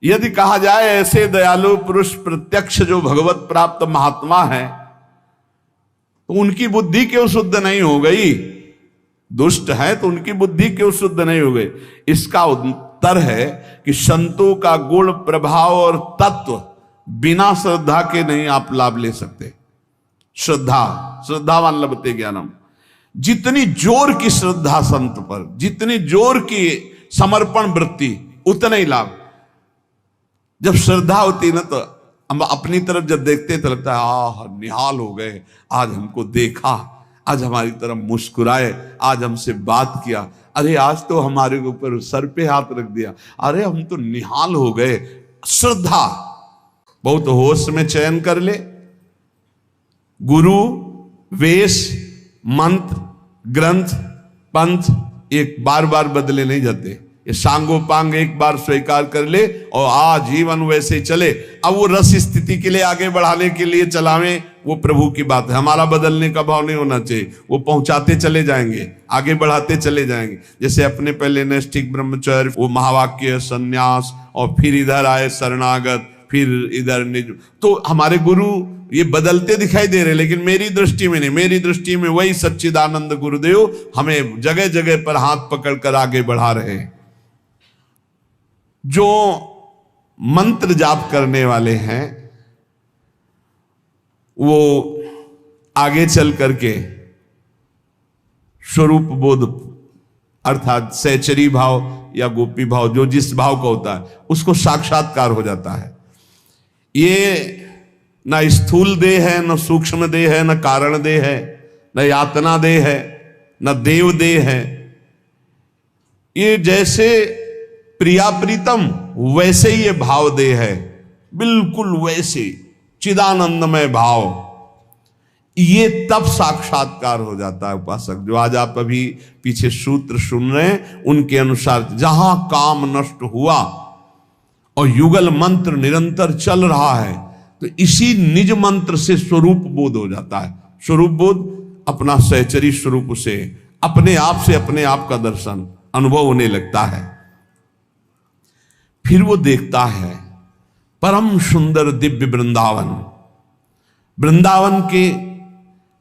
यदि कहा जाए ऐसे दयालु पुरुष प्रत्यक्ष जो भगवत प्राप्त महात्मा है, तो उनकी बुद्धि क्यों शुद्ध नहीं हो गई? दुष्ट है तो उनकी बुद्धि क्यों शुद्ध नहीं हो गई? इसका उत्तर है कि संतों का गुण, प्रभाव और तत्व बिना श्रद्धा के नहीं आप लाभ ले सकते। श्रद्धावान लभते ज्ञानम। जितनी जोर की श्रद्धा संत पर, जितनी जोर की समर्पण वृत्ति, उतना ही लाभ। जब श्रद्धा होती ना तो हम अपनी तरफ जब देखते तो लगता है निहाल हो गए, आज हमको देखा, आज हमारी तरफ मुस्कुराए, आज हमसे बात किया, अरे आज तो हमारे ऊपर सर पे हाथ रख दिया, अरे हम तो निहाल हो गए। श्रद्धा बहुत होश में चयन कर ले। गुरु, वेश, मंत्र, ग्रंथ, पंथ एक बार बार बदले नहीं जाते। ये सांगोपांग एक बार स्वीकार कर ले और आजीवन वैसे चले। अब वो रस स्थिति के लिए आगे बढ़ाने के लिए चलावें, वो प्रभु की बात है। हमारा बदलने का भाव नहीं होना चाहिए, वो पहुंचाते चले जाएंगे, आगे बढ़ाते चले जाएंगे। जैसे अपने पहले नैष्ठिक ब्रह्मचर्य, वो महावाक्य, सन्यास, और फिर इधर आए शरणागत, फिर इधर निज। तो हमारे गुरु ये बदलते दिखाई दे रहे, लेकिन मेरी दृष्टि में नहीं, मेरी दृष्टि में वही सच्चिदानंद गुरुदेव हमें जगह जगह पर हाथ पकड़कर आगे बढ़ा रहे हैं। जो मंत्र जाप करने वाले हैं वो आगे चल करके स्वरूप बोध अर्थात सहचरी भाव या गोपी भाव, जो जिस भाव का होता है उसको साक्षात्कार हो जाता है। ये न स्थूल देह है, न सूक्ष्म देह है, न कारण देह है, न यातना देह है, न देव देह है। ये जैसे प्रिया प्रीतम वैसे ही ये भाव देह है, बिल्कुल वैसे चिदानंदमय भाव। ये तब साक्षात्कार हो जाता है उपासक। जो आज आप अभी पीछे सूत्र सुन रहे हैं उनके अनुसार, जहां काम नष्ट हुआ और युगल मंत्र निरंतर चल रहा है, तो इसी निज मंत्र से स्वरूप बोध हो जाता है। स्वरूप बोध अपना सहचरी स्वरूप से, अपने आप से अपने आप का दर्शन अनुभव होने लगता है। फिर वो देखता है परम सुंदर दिव्य वृंदावन। वृंदावन के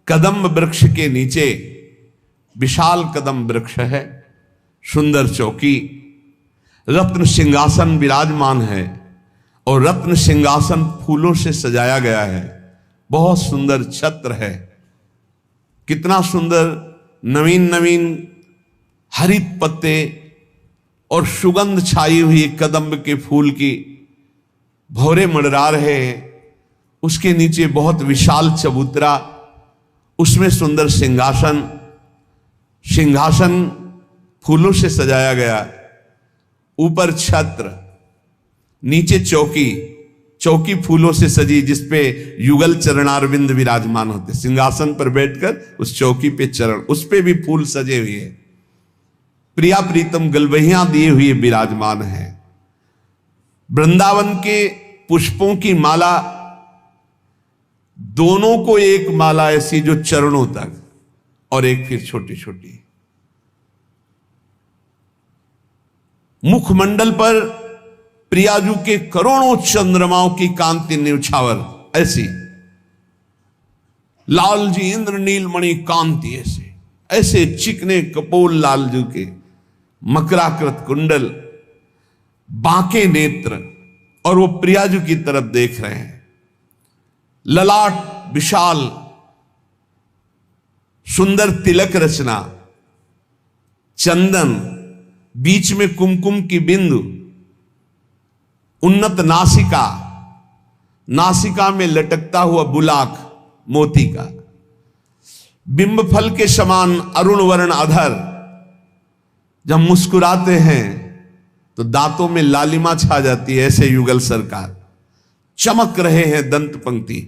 कदम वृक्ष के नीचे विशाल कदम वृक्ष है, सुंदर चौकी, रत्न सिंहासन विराजमान है, और रत्न सिंहासन फूलों से सजाया गया है। बहुत सुंदर छत्र है, कितना सुंदर नवीन नवीन हरित पत्ते और सुगंध छाई हुई कदम्ब के फूल की भौरे मंडरा रहे हैं। उसके नीचे बहुत विशाल चबूतरा, उसमें सुंदर सिंहासन, सिंहासन फूलों से सजाया गया, ऊपर छत्र, नीचे चौकी, चौकी फूलों से सजी जिसपे युगल चरणारविंद विराजमान होते, सिंहासन पर बैठकर उस चौकी पे चरण, उस पे भी फूल सजे हुए हैं, प्रिया प्रीतम गलवहियां दिए हुए विराजमान है। वृंदावन के पुष्पों की माला, दोनों को एक माला ऐसी जो चरणों तक, और एक फिर छोटी छोटी। मुखमंडल पर प्रियाजू के करोड़ों चंद्रमाओं की कांति न्यौछावर ऐसी, लालजी इंद्र नीलमणि कांति ऐसे, ऐसे चिकने कपोल लालजू के, मकराकृत कुंडल, बांके नेत्र, और वो प्रियाजू की तरफ देख रहे हैं। ललाट विशाल, सुंदर तिलक रचना, चंदन, बीच में कुमकुम की बिंदु, उन्नत नासिका, नासिका में लटकता हुआ बुलाक मोती का, बिंब फल के समान अरुण वर्ण अधर, जब मुस्कुराते हैं तो दांतों में लालिमा छा जाती है, ऐसे युगल सरकार। चमक रहे हैं दंत पंक्ति,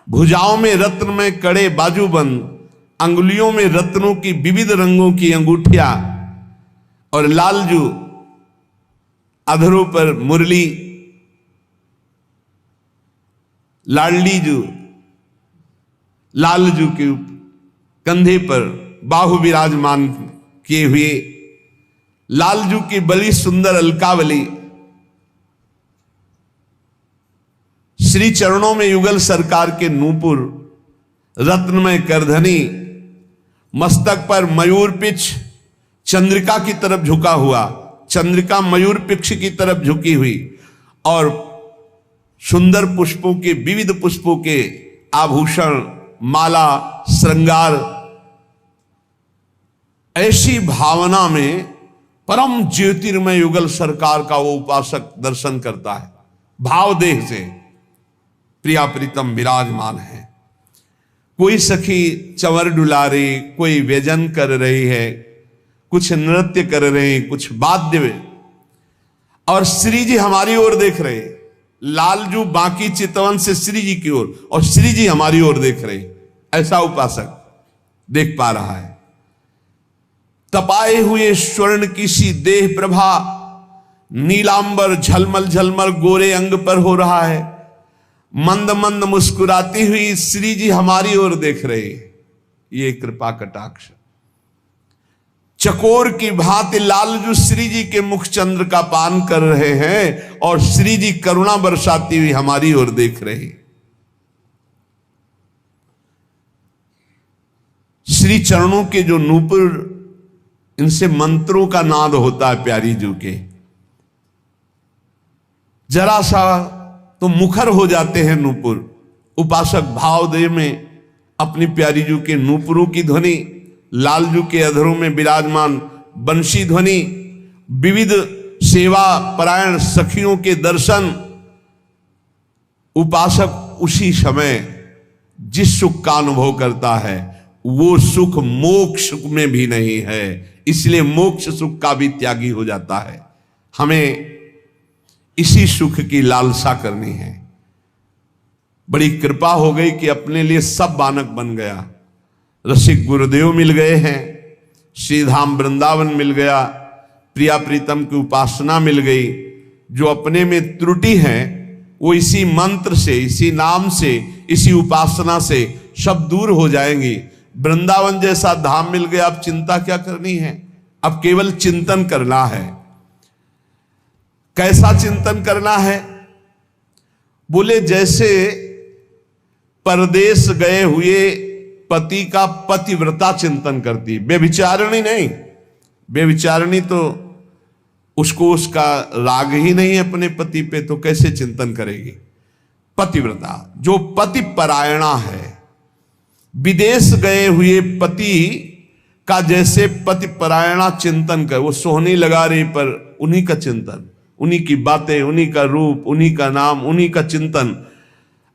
भुजाओं में रत्न में कड़े बाजूबंद, अंगुलियों में रत्नों की विविध रंगों की अंगूठियां, और लालजू अधरों पर मुरली, लाडलीजू, लालजू के कंधे पर बाहु विराजमान किए हुए, लालजू की बड़ी सुंदर अलकावली, श्री चरणों में युगल सरकार के नूपुर, रत्नमय करधनी, मस्तक पर मयूर पिछ चंद्रिका की तरफ झुका हुआ, चंद्रिका मयूर पिक्ष की तरफ झुकी हुई, और सुंदर पुष्पों के, विविध पुष्पों के आभूषण, माला, श्रृंगार, ऐसी भावना में परम ज्योतिर्मय युगल सरकार का वो उपासक दर्शन करता है। भाव देह से प्रिया प्रीतम विराजमान है। कोई सखी चंवर डुला रही, कोई व्यजन कर रही है, कुछ नृत्य कर रहे हैं, कुछ वाद्य, और श्री जी हमारी ओर देख रहे हैं। लालजू बांकी चितवन से श्री जी की ओर, और श्री जी हमारी ओर देख रहे हैं, ऐसा उपासक देख पा रहा है। तपाए हुए स्वर्ण की सी देह प्रभा, नीलांबर झलमल झलमल गोरे अंग पर हो रहा है। मंद मंद मुस्कुराती हुई श्री जी हमारी ओर देख रहे हैं। ये कृपा कटाक्ष। चकोर की भांति लालजू श्री जी के मुख चंद्र का पान कर रहे हैं, और श्री जी करुणा बरसाती हुई हमारी ओर देख रहे हैं। श्री चरणों के जो नूपुर, इनसे मंत्रों का नाद होता है प्यारी जू के। जरा सा तो मुखर हो जाते हैं नूपुर। उपासक भावदेव में अपनी प्यारी जू के नूपुरों की ध्वनि, लालजू के अधरों में विराजमान बंशी ध्वनि, विविध सेवा परायण सखियों के दर्शन, उपासक उसी समय जिस सुख का अनुभव करता है वो सुख मोक्ष सुख में भी नहीं है, इसलिए मोक्ष सुख का भी त्यागी हो जाता है। हमें इसी सुख की लालसा करनी है। बड़ी कृपा हो गई कि अपने लिए सब बानक बन गया। रसिक गुरुदेव मिल गए हैं, श्रीधाम वृंदावन मिल गया, प्रिया प्रीतम की उपासना मिल गई। जो अपने में त्रुटि है वो इसी मंत्र से, इसी नाम से, इसी उपासना से सब दूर हो जाएंगी। वृंदावन जैसा धाम मिल गया, अब चिंता क्या करनी है, अब केवल चिंतन करना है। कैसा चिंतन करना है? बोले जैसे परदेश गए हुए पति का पतिव्रता चिंतन करती, व्यभिचारिणी नहीं। व्यभिचारिणी तो उसको उसका राग ही नहीं है अपने पति पे, तो कैसे चिंतन करेगी? पतिव्रता जो पति परायणा है, विदेश गए हुए पति का जैसे पति परायणा चिंतन कर, वो सोहनी लगा रही पर उन्हीं का चिंतन, उन्हीं की बातें, उन्हीं का रूप, उन्हीं का नाम, उन्हीं का चिंतन।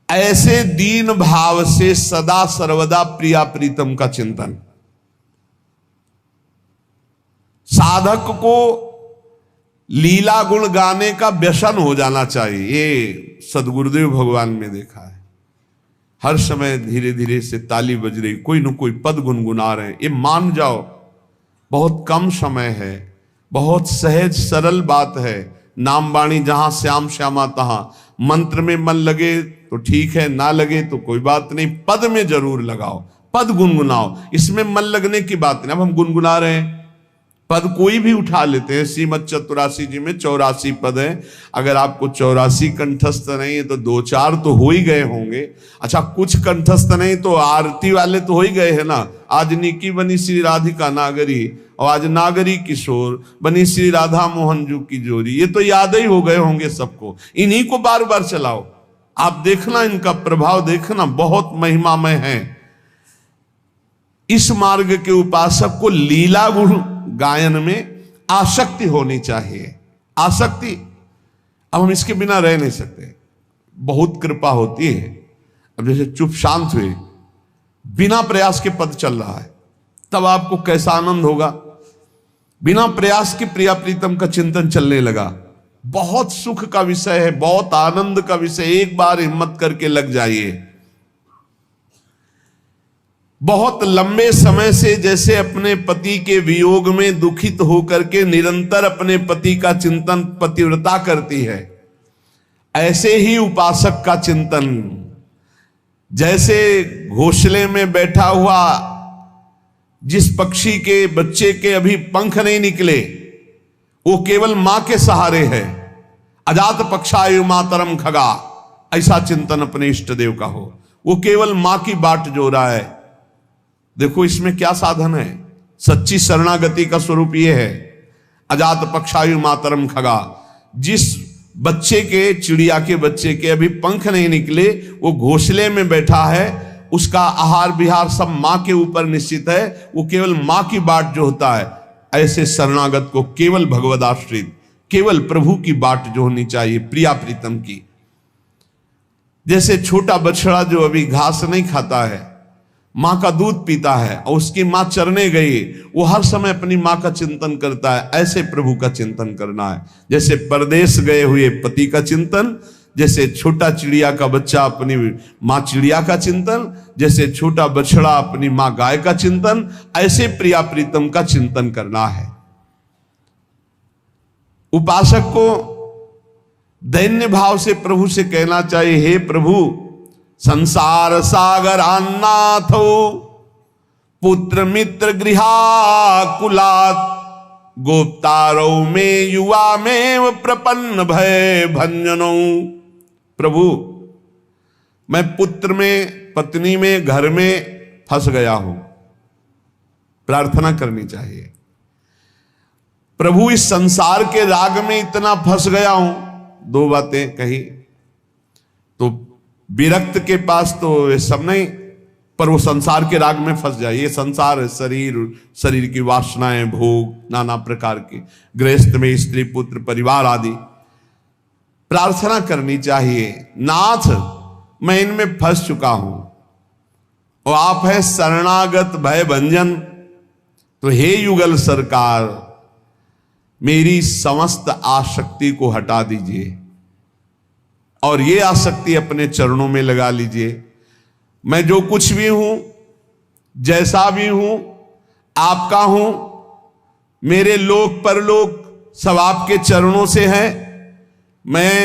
ऐसे दीन भाव से सदा सर्वदा प्रिया प्रीतम का चिंतन। साधक को लीला गुण गाने का व्यसन हो जाना चाहिए। ये सदगुरुदेव भगवान में देखा है, हर समय धीरे धीरे से ताली बज रही, कोई न कोई पद गुनगुना रहे हैं। ये मान जाओ बहुत कम समय है, बहुत सहज सरल बात है। नाम वाणी जहां श्याम श्यामा तहां, मंत्र में मन लगे तो ठीक है, ना लगे तो कोई बात नहीं, पद में जरूर लगाओ, पद गुनगुनाओ, इसमें मन लगने की बात नहीं। अब हम गुनगुना रहे हैं, पद कोई भी उठा लेते हैं। श्रीमद चतुरासी जी में 84 पद हैं। अगर आपको 84 कंठस्थ नहीं है तो 2-4 तो हो ही गए होंगे। अच्छा, कुछ कंठस्थ नहीं तो आरती वाले तो हो ही गए हैं ना। आज निकी बनी श्री राधिका नागरी, और आज नागरी किशोर बनी श्री राधा मोहन जू की जोड़ी, ये तो याद ही हो गए होंगे सबको। इन्हीं को बार बार चलाओ, आप देखना इनका प्रभाव देखना, बहुत महिमामय है। इस मार्ग के उपासक को लीला गुण गायन में आसक्ति होनी चाहिए। आसक्ति, अब हम इसके बिना रह नहीं सकते। बहुत कृपा होती है। अब जैसे चुप शांत हुए, बिना प्रयास के पद चल रहा है, तब आपको कैसा आनंद होगा। बिना प्रयास के प्रिया प्रीतम का चिंतन चलने लगा, बहुत सुख का विषय है, बहुत आनंद का विषय। एक बार हिम्मत करके लग जाइए। बहुत लंबे समय से जैसे अपने पति के वियोग में दुखित होकर के निरंतर अपने पति का चिंतन पतिव्रता करती है, ऐसे ही उपासक का चिंतन। जैसे घोंसले में बैठा हुआ जिस पक्षी के बच्चे के अभी पंख नहीं निकले, वो केवल मां के सहारे है। अजात पक्षायु मातरम खगा, ऐसा चिंतन अपने इष्ट देव का हो। वो केवल मां की बाट जो रहा है। देखो इसमें क्या साधन है। सच्ची शरणागति का स्वरूप ये है। अजात पक्षायु मातरम खगा, जिस बच्चे के, चिड़िया के बच्चे के अभी पंख नहीं निकले, वो घोंसले में बैठा है, उसका आहार विहार सब मां के ऊपर निश्चित है, वो केवल मां की बाट जो होता है। ऐसे शरणागत को केवल भगवदाश्रित, केवल प्रभु की बाट जो होनी चाहिए, प्रिया प्रीतम की। जैसे छोटा बछड़ा जो अभी घास नहीं खाता है, मां का दूध पीता है, और उसकी मां चरने गई, वो हर समय अपनी मां का चिंतन करता है। ऐसे प्रभु का चिंतन करना है। जैसे परदेश गए हुए पति का चिंतन, जैसे छोटा चिड़िया का बच्चा अपनी मां चिड़िया का चिंतन, जैसे छोटा बछड़ा अपनी मां गाय का चिंतन, ऐसे प्रिया प्रीतम का चिंतन करना है। उपासक को दैन्य भाव से प्रभु से कहना चाहिए, हे प्रभु, संसार सागर अन्नाथो पुत्र मित्र गृहाकुलात् गोप्तारो में युवा में प्रपन्न भय भंजनो। प्रभु, मैं पुत्र में, पत्नी में, घर में फंस गया हूं। प्रार्थना करनी चाहिए, प्रभु इस संसार के राग में इतना फंस गया हूं। 2 बातें कही तो विरक्त के पास तो ये सब नहीं, पर वो संसार के राग में फंस जाए। ये संसार, शरीर, शरीर की वासनाएं, भोग नाना प्रकार के, गृहस्थ में स्त्री पुत्र परिवार आदि। प्रार्थना करनी चाहिए, नाथ मैं इनमें फंस चुका हूं और आप है शरणागत भय भंजन। तो हे युगल सरकार, मेरी समस्त आसक्ति को हटा दीजिए और ये आसक्ति अपने चरणों में लगा लीजिए। मैं जो कुछ भी हूं, जैसा भी हूं, आपका हूं। मेरे लोक परलोक सब आपके चरणों से है। मैं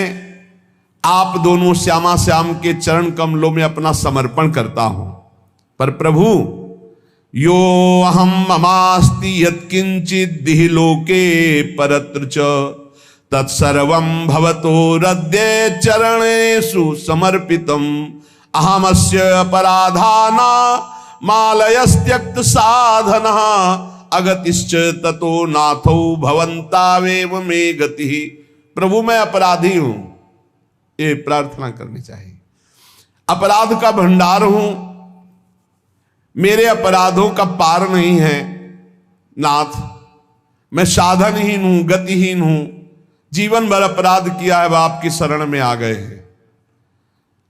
आप दोनों श्यामा श्याम के चरण कमलों में अपना समर्पण करता हूं। पर प्रभु, यो अहम ममास्ति यत्किंचित् दिहि लोके परत्र च तत्सर्वं भवतो रद्ये चरणेषु समर्पितम् अहमस्य अपराधाना मालयस्त्यक्त साधनः अगतिश्च ततो नाथो भवन्तावेव मे गतिः। प्रभु मैं अपराधी हूं, ये प्रार्थना करनी चाहिए। अपराध का भंडार हूं, मेरे अपराधों का पार नहीं है। नाथ, मैं साधनहीन हूं, गतिहीन हूं, जीवन भर अपराध किया है, आपकी शरण में आ गए हैं।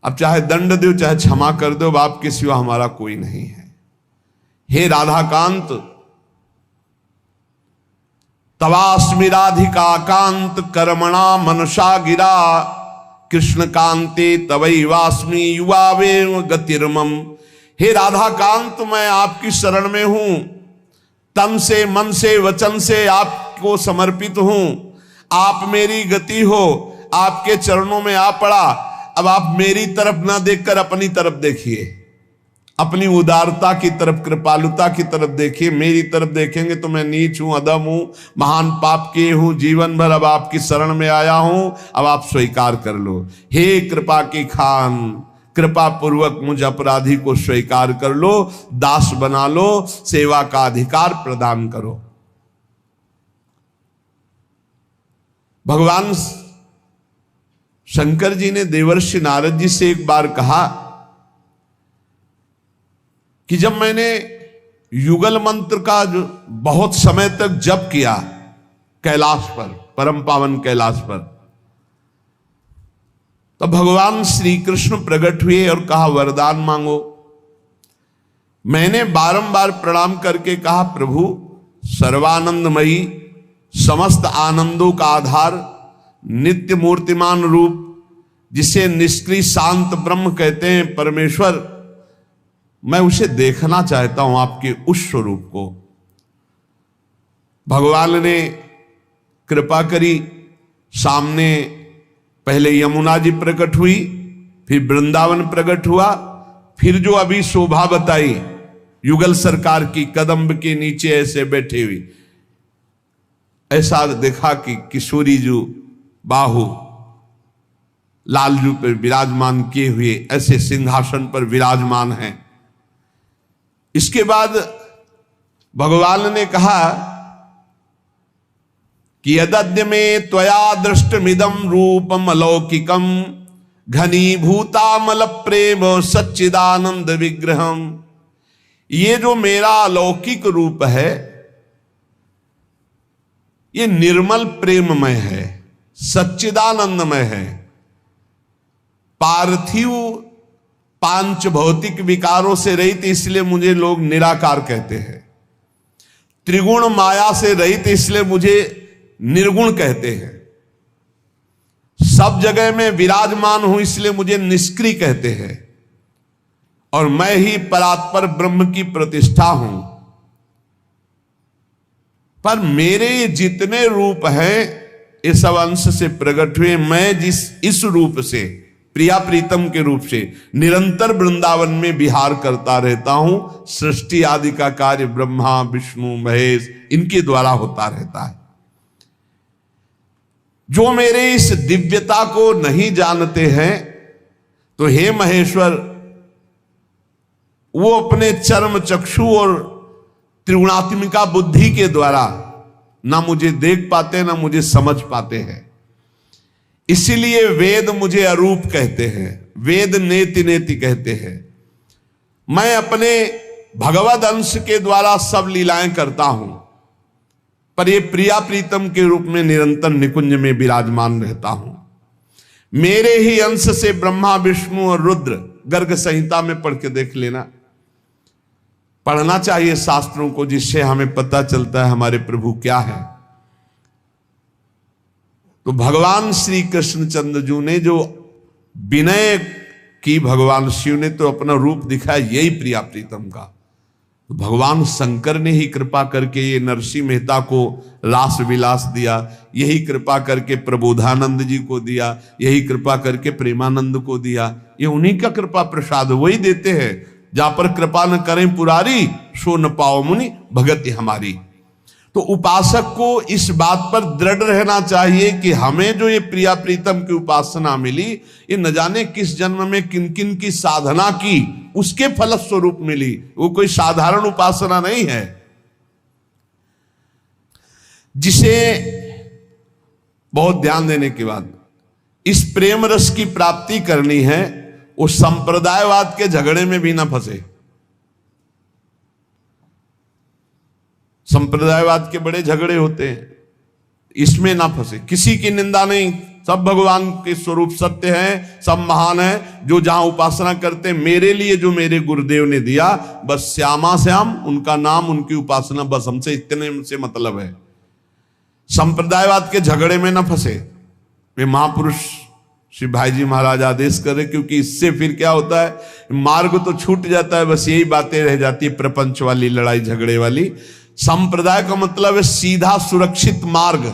अब चाहे दंड दो चाहे क्षमा कर दो, आपके सिवा हमारा कोई नहीं है। हे राधाकांत, तवास्मि राधिका कांत कर्मणा मनसा गिरा, कृष्ण कांते तवैवास्मि युवावेव गतिर्मम। हे राधाकांत, मैं आपकी शरण में हूं, तन से मन से वचन से आपको समर्पित हूं। आप मेरी गति हो, आपके चरणों में आ पड़ा। अब आप मेरी तरफ ना देखकर अपनी तरफ देखिए, अपनी उदारता की तरफ, कृपालुता की तरफ देखिए। मेरी तरफ देखेंगे तो मैं नीच हूं, अधम हूं, महान पाप किए हूं जीवन भर, अब आपकी शरण में आया हूं, अब आप स्वीकार कर लो। हे कृपा की खान, कृपा पूर्वक मुझ अपराधी को स्वीकार कर लो, दास बना लो, सेवा का अधिकार प्रदान करो। भगवान शंकर जी ने देवर्षि नारद जी से एक बार कहा कि जब मैंने युगल मंत्र का जो बहुत समय तक जप किया कैलाश पर, परम पावन कैलाश पर, तो भगवान श्री कृष्ण प्रकट हुए और कहा वरदान मांगो। मैंने बारंबार प्रणाम करके कहा प्रभु, सर्वानंदमयी, समस्त आनंदों का आधार, नित्य मूर्तिमान रूप, जिसे निष्क्रिय शांत ब्रह्म कहते हैं परमेश्वर, मैं उसे देखना चाहता हूं, आपके उस स्वरूप को। भगवान ने कृपा करी, सामने पहले यमुना जी प्रकट हुई, फिर वृंदावन प्रकट हुआ, फिर जो अभी शोभा बताई युगल सरकार की, कदम्ब के नीचे ऐसे बैठी हुई, ऐसा देखा कि किशोरी जो बाहु लालजू पर विराजमान किए हुए ऐसे सिंहासन पर विराजमान हैं। इसके बाद भगवान ने कहा कि यदद्य में त्वया दृष्टमिदं रूपम अलौकिकम घनीभूतामल प्रेम सच्चिदानंद विग्रहम। ये जो मेरा अलौकिक रूप है, ये निर्मल प्रेममय है, सच्चिदानंदमय है। पार्थिव पांच भौतिक विकारों से रहित, इसलिए मुझे लोग निराकार कहते हैं। त्रिगुण माया से रहित, इसलिए मुझे निर्गुण कहते हैं। सब जगह में विराजमान हूं, इसलिए मुझे निष्क्रिय कहते हैं। और मैं ही परात्पर ब्रह्म की प्रतिष्ठा हूं। पर मेरे जितने रूप हैं, ये सब अंश से प्रकट हुए। मैं इस रूप से, प्रिया प्रीतम के रूप से निरंतर वृंदावन में विहार करता रहता हूं। सृष्टि आदि का कार्य ब्रह्मा विष्णु महेश इनके द्वारा होता रहता है। जो मेरे इस दिव्यता को नहीं जानते हैं, तो हे महेश्वर, वो अपने चर्म चक्षु और त्रिगुणात्मिका बुद्धि के द्वारा ना मुझे देख पाते, ना मुझे समझ पाते हैं। इसीलिए वेद मुझे अरूप कहते हैं, वेद नेति नेति कहते हैं। मैं अपने भगवद अंश के द्वारा सब लीलाएं करता हूं, पर ये प्रिया प्रीतम के रूप में निरंतर निकुंज में विराजमान रहता हूं। मेरे ही अंश से ब्रह्मा विष्णु और रुद्र, गर्ग संहिता में पढ़ के देख लेना। पढ़ना चाहिए शास्त्रों को, जिससे हमें पता चलता है हमारे प्रभु क्या है। तो भगवान श्री कृष्णचंद्र जी ने जो विनय की, भगवान शिव ने तो अपना रूप दिखाया यही प्रिया प्रीतम का। तो भगवान शंकर ने ही कृपा करके ये नरसिंह मेहता को रास विलास दिया, यही कृपा करके प्रबोधानंद जी को दिया, यही कृपा करके प्रेमानंद को दिया। ये उन्हीं का कृपा प्रसाद, वही देते हैं। जहां पर कृपा न करें पुरारी, सो न पाओ मुनि भगति हमारी। तो उपासक को इस बात पर दृढ़ रहना चाहिए कि हमें जो ये प्रिया प्रीतम की उपासना मिली, ये न जाने किस जन्म में किन किन की साधना की, उसके फलस्वरूप मिली। वो कोई साधारण उपासना नहीं है। जिसे बहुत ध्यान देने के बाद इस प्रेम रस की प्राप्ति करनी है, वो संप्रदायवाद के झगड़े में भी ना फंसे। संप्रदायवाद के बड़े झगड़े होते हैं, इसमें ना फंसे। किसी की निंदा नहीं, सब भगवान के स्वरूप सत्य हैं, सब महान हैं। जो जहां उपासना करते, मेरे लिए जो मेरे गुरुदेव ने दिया, बस श्यामा श्याम उनका नाम, उनकी उपासना, बस हमसे इतने से मतलब है। संप्रदायवाद के झगड़े में न फंसे। वे महापुरुष श्री भाई जी महाराज आदेश करे, क्योंकि इससे फिर क्या होता है, मार्ग तो छूट जाता है, बस यही बातें रह जाती है, प्रपंच वाली, लड़ाई झगड़े वाली। संप्रदाय का मतलब है सीधा सुरक्षित मार्ग,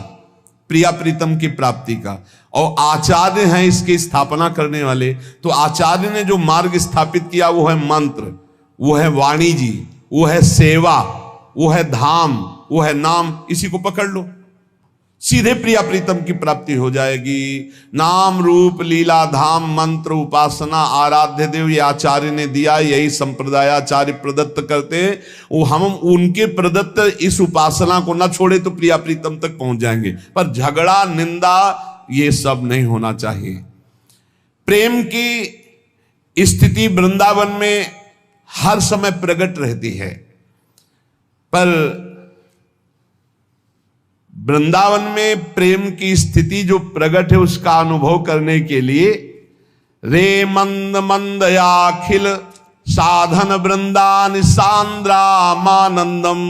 प्रिया प्रीतम की प्राप्ति का। और आचार्य हैं इसकी स्थापना करने वाले। तो आचार्य ने जो मार्ग स्थापित किया वो है मंत्र, वो है वाणी जी, वो है सेवा, वो है धाम, वो है नाम। इसी को पकड़ लो, सीधे प्रिया प्रीतम की प्राप्ति हो जाएगी। नाम रूप लीला धाम मंत्र उपासना आराध्य देव, ये आचार्य ने दिया, यही संप्रदाय आचार्य प्रदत्त करते हैं। वो हम उनके प्रदत्त इस उपासना को ना छोड़े तो प्रिया प्रीतम तक पहुंच जाएंगे। पर झगड़ा, निंदा, ये सब नहीं होना चाहिए। प्रेम की स्थिति वृंदावन में हर समय प्रकट रहती है, पर वृंदावन में प्रेम की स्थिति जो प्रकट है उसका अनुभव करने के लिए रे मंद मंदयाखिल साधन वृंदान सांद्रामानंदम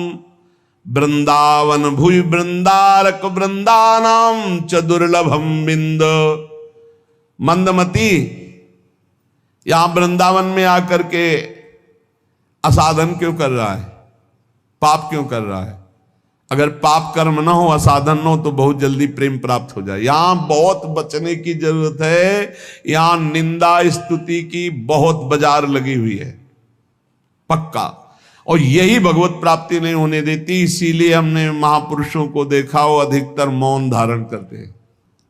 वृंदावन भुई वृंदारक वृंदानाम च दुर्लभम बिंद। मंदमती यहां वृंदावन में आकर के असाधन क्यों कर रहा है, पाप क्यों कर रहा है? अगर पाप कर्म ना हो, असाधन न हो, तो बहुत जल्दी प्रेम प्राप्त हो जाए। यहां बहुत बचने की जरूरत है। यहां निंदा स्तुति की बहुत बाजार लगी हुई है, पक्का। और यही भगवत प्राप्ति नहीं होने देती। इसीलिए हमने महापुरुषों को देखा हो अधिकतर मौन धारण करते हैं।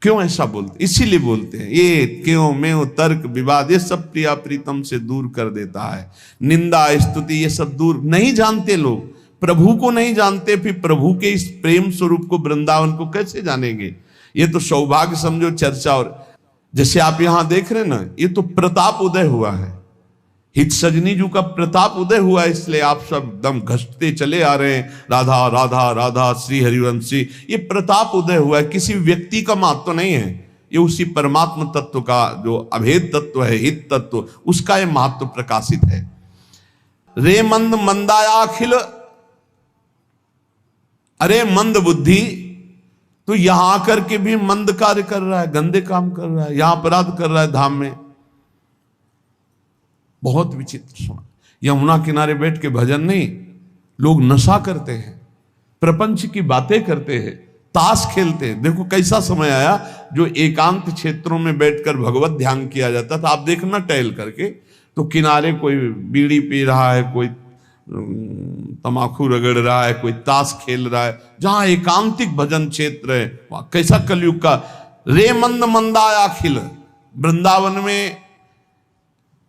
क्यों ऐसा बोलते? इसीलिए बोलते हैं। ये क्यों में तर्क विवाद ये सब प्रिया प्रीतम से दूर कर देता है। निंदा स्तुति ये सब दूर नहीं जानते लोग, प्रभु को नहीं जानते, फिर प्रभु के इस प्रेम स्वरूप को, वृंदावन को कैसे जानेंगे? ये तो सौभाग्य समझो चर्चा। और जैसे आप यहां देख रहे हैं ना, ये तो प्रताप उदय हुआ है, हित सजनी जी का प्रताप उदय हुआ है, इसलिए आप सब दम घसते चले आ रहे हैं, राधा राधा राधा श्री हरिवंशी। ये प्रताप उदय हुआ है, किसी व्यक्ति का महत्व नहीं है, ये उसी परमात्मा तत्व का जो अभेद तत्व है, हित तत्व, उसका ये महत्व प्रकाशित है। रे मंद मंदायाखिल, अरे मंद बुद्धि, तो यहां आकर के भी मंद कार्य कर रहा है, गंदे काम कर रहा है, यहां अपराध कर रहा है धाम में। बहुत विचित्र सुना। यमुना किनारे बैठ के भजन नहीं, लोग नशा करते हैं, प्रपंच की बातें करते हैं, ताश खेलते हैं। देखो कैसा समय आया जो एकांत क्षेत्रों में बैठकर भगवत ध्यान किया जाता था। आप देखना टहल करके, तो किनारे कोई बीड़ी पी रहा है, कोई तमाकू रगड़ रहा है, कोई ताश खेल रहा है। जहां एकांतिक भजन क्षेत्र है, वहां कैसा कलयुग का रे मंद मंदायाखिल। वृंदावन में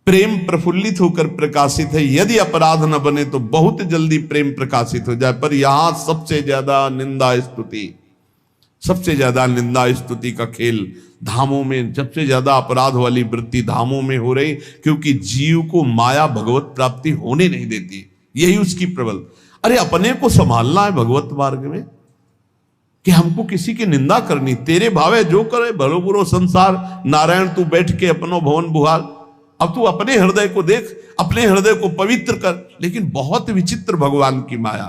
प्रेम प्रफुल्लित होकर प्रकाशित है। यदि अपराध न बने तो बहुत जल्दी प्रेम प्रकाशित हो जाए। पर यहां सबसे ज्यादा निंदा स्तुति, सबसे ज्यादा निंदा स्तुति का खेल धामों में, सबसे ज्यादा अपराध वाली वृत्ति धामों में हो रही, क्योंकि जीव को माया भगवत प्राप्ति होने नहीं देती। यही उसकी प्रबल। अरे अपने को संभालना है भगवत मार्ग में, कि हमको किसी की निंदा करनी। तेरे भावे जो करे भलो बुरो संसार, नारायण तू बैठ के अपनो भवन बुहार। अब तू अपने हृदय को देख, अपने हृदय को पवित्र कर। लेकिन बहुत विचित्र भगवान की माया।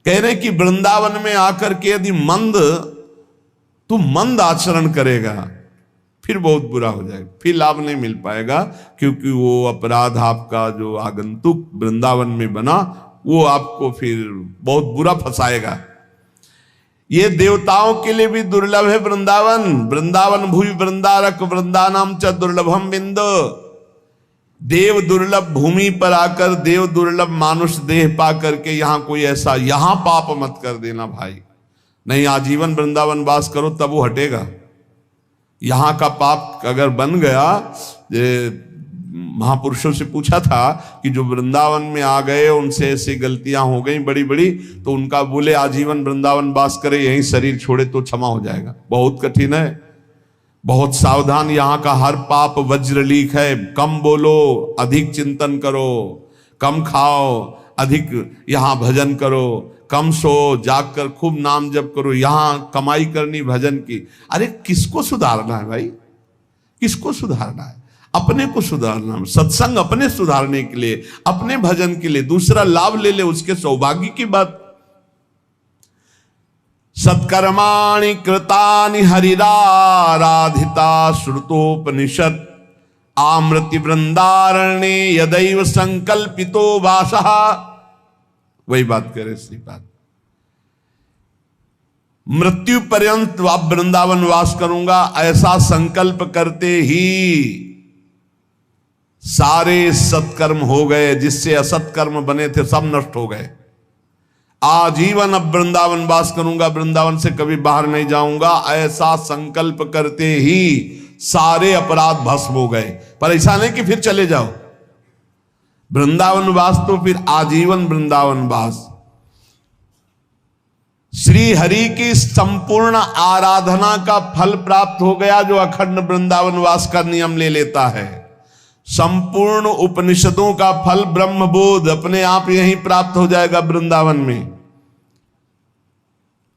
कह रहे कि वृंदावन में आकर के यदि तू मंद आचरण करेगा, फिर बहुत बुरा हो जाएगा, फिर लाभ नहीं मिल पाएगा। क्योंकि वो अपराध आपका जो आगंतुक वृंदावन में बना, वो आपको फिर बहुत बुरा फंसाएगा। ये देवताओं के लिए भी दुर्लभ है वृंदावन। वृंदावन भूमि वृंदारक वृंदानाम च दुर्लभम बिंद। देव दुर्लभ भूमि पर आकर, देव दुर्लभ मानुष देह पा करके यहाँ कोई ऐसा, यहां पाप मत कर देना भाई। नहीं, आजीवन वृंदावन वास करो तब वो हटेगा। यहां का पाप अगर बन गया, महापुरुषों से पूछा था कि जो वृंदावन में आ गए उनसे ऐसी गलतियां हो गई बड़ी बड़ी, तो उनका बोले आजीवन वृंदावन वास करे, यहीं शरीर छोड़े तो क्षमा हो जाएगा। बहुत कठिन है, बहुत सावधान। यहां का हर पाप वज्रलीक है। कम बोलो, अधिक चिंतन करो, कम खाओ, अधिक यहां भजन करो, कम सो, जागकर खूब नाम जप करो, यहां कमाई करनी भजन की। अरे किसको सुधारना है भाई, किसको सुधारना है? अपने को सुधारना है। सत्संग अपने सुधारने के लिए, अपने भजन के लिए, दूसरा लाभ ले ले उसके सौभाग्य की बात। सत्कर्माणि कृतानि हरिराराधिता श्रुतोपनिषद आमृति वृंदारण्ये यदैव संकल्पितो वासः। वही बात करे श्रीपाद, मृत्यु पर्यंत अब वृंदावन वास करूंगा ऐसा संकल्प करते ही सारे सत्कर्म हो गए, जिससे असत्कर्म बने थे सब नष्ट हो गए। आजीवन अब वृंदावन वास करूंगा, वृंदावन से कभी बाहर नहीं जाऊंगा, ऐसा संकल्प करते ही सारे अपराध भस्म हो गए। पर ऐसा नहीं कि फिर चले जाओ वृंदावन वास, तो फिर आजीवन वृंदावन वास। श्री हरि की संपूर्ण आराधना का फल प्राप्त हो गया जो अखंड वृंदावन वास का नियम ले लेता है। संपूर्ण उपनिषदों का फल ब्रह्मबोध अपने आप यहीं प्राप्त हो जाएगा वृंदावन में।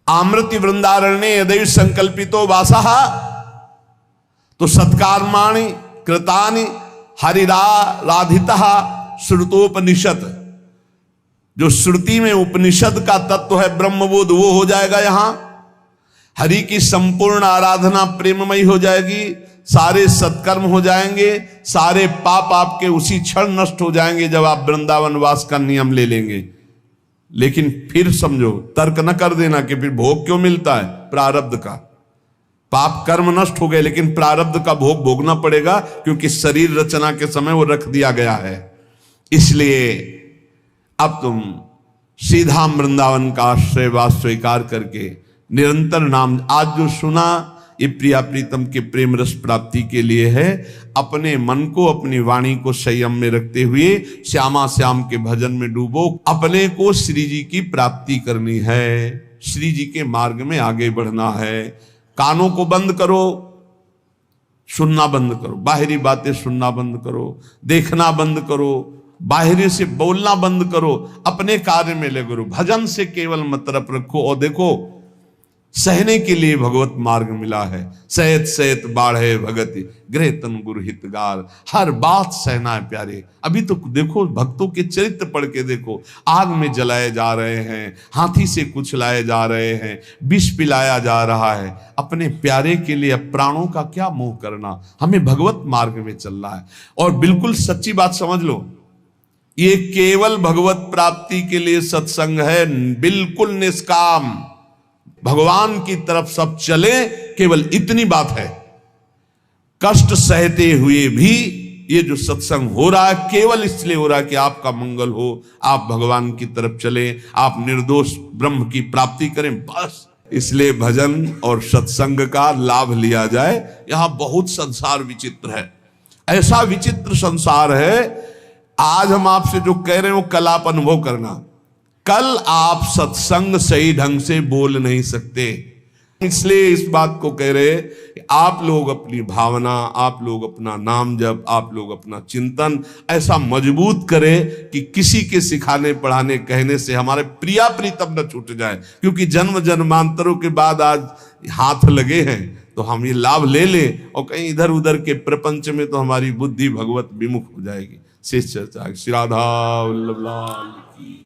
आमृति वृंदारण्ये यदैव संकल्पितो वासः, तो सत्कर्माणि कृतानि हरिराराधितः श्रुतोपनिषद, जो श्रुति में उपनिषद का तत्व है ब्रह्मबोध, वो हो जाएगा यहां। हरि की संपूर्ण आराधना प्रेममयी हो जाएगी, सारे सत्कर्म हो जाएंगे, सारे पाप आपके उसी क्षण नष्ट हो जाएंगे जब आप वृंदावन वास का नियम ले लेंगे। लेकिन फिर समझो, तर्क न कर देना कि फिर भोग क्यों मिलता है, प्रारब्ध का। पाप कर्म नष्ट हो गए लेकिन प्रारब्ध का भोग भोगना पड़ेगा, क्योंकि शरीर रचना के समय वो रख दिया गया है। इसलिए अब तुम सीधा वृंदावन का आश्रयवास स्वीकार करके निरंतर नाम, आज जो सुना ये प्रिया प्रीतम के प्रेम रस प्राप्ति के लिए है। अपने मन को, अपनी वाणी को संयम में रखते हुए श्यामा श्याम के भजन में डूबो। अपने को श्री जी की प्राप्ति करनी है, श्री जी के मार्ग में आगे बढ़ना है। कानों को बंद करो, सुनना बंद करो, बाहरी बातें सुनना बंद करो, देखना बंद करो, बाहरी से बोलना बंद करो, अपने कार्य में लगे रहो। भजन से केवल मतलब रखो। और देखो, सहने के लिए भगवत मार्ग मिला है। सहत सहत बाढ़े भगति गृह तन गुरु हितगार, हर बात सहना है प्यारे। अभी तो देखो भक्तों के चरित्र पढ़ के देखो, आग में जलाए जा रहे हैं, हाथी से कुचलाए जा रहे हैं, विष पिलाया जा रहा है। अपने प्यारे के लिए प्राणों का क्या मोह करना, हमें भगवत मार्ग में चलना है। और बिल्कुल सच्ची बात समझ लो, ये केवल भगवत प्राप्ति के लिए सत्संग है, बिल्कुल निष्काम, भगवान की तरफ सब चले, केवल इतनी बात है। कष्ट सहते हुए भी ये जो सत्संग हो रहा है केवल इसलिए हो रहा है कि आपका मंगल हो, आप भगवान की तरफ चले, आप निर्दोष ब्रह्म की प्राप्ति करें, बस। इसलिए भजन और सत्संग का लाभ लिया जाए। यहां बहुत संसार विचित्र है, ऐसा विचित्र संसार है। आज हम आपसे जो कह रहे हो कल आप अनुभव करना। कल आप सत्संग सही ढंग से बोल नहीं सकते, इसलिए इस बात को कह रहे कि आप लोग अपनी भावना, आप लोग अपना नाम जप, आप लोग अपना चिंतन ऐसा मजबूत करें कि किसी के सिखाने पढ़ाने कहने से हमारे प्रिया प्रीतम न छूट जाए। क्योंकि जन्म जन्मांतरों के बाद आज हाथ लगे हैं, तो हम ये लाभ ले लें, और कहीं इधर उधर के प्रपंच में तो हमारी बुद्धि भगवत विमुख हो जाएगी। शेष चर्चा श्री राधा वल्लभ लाल की।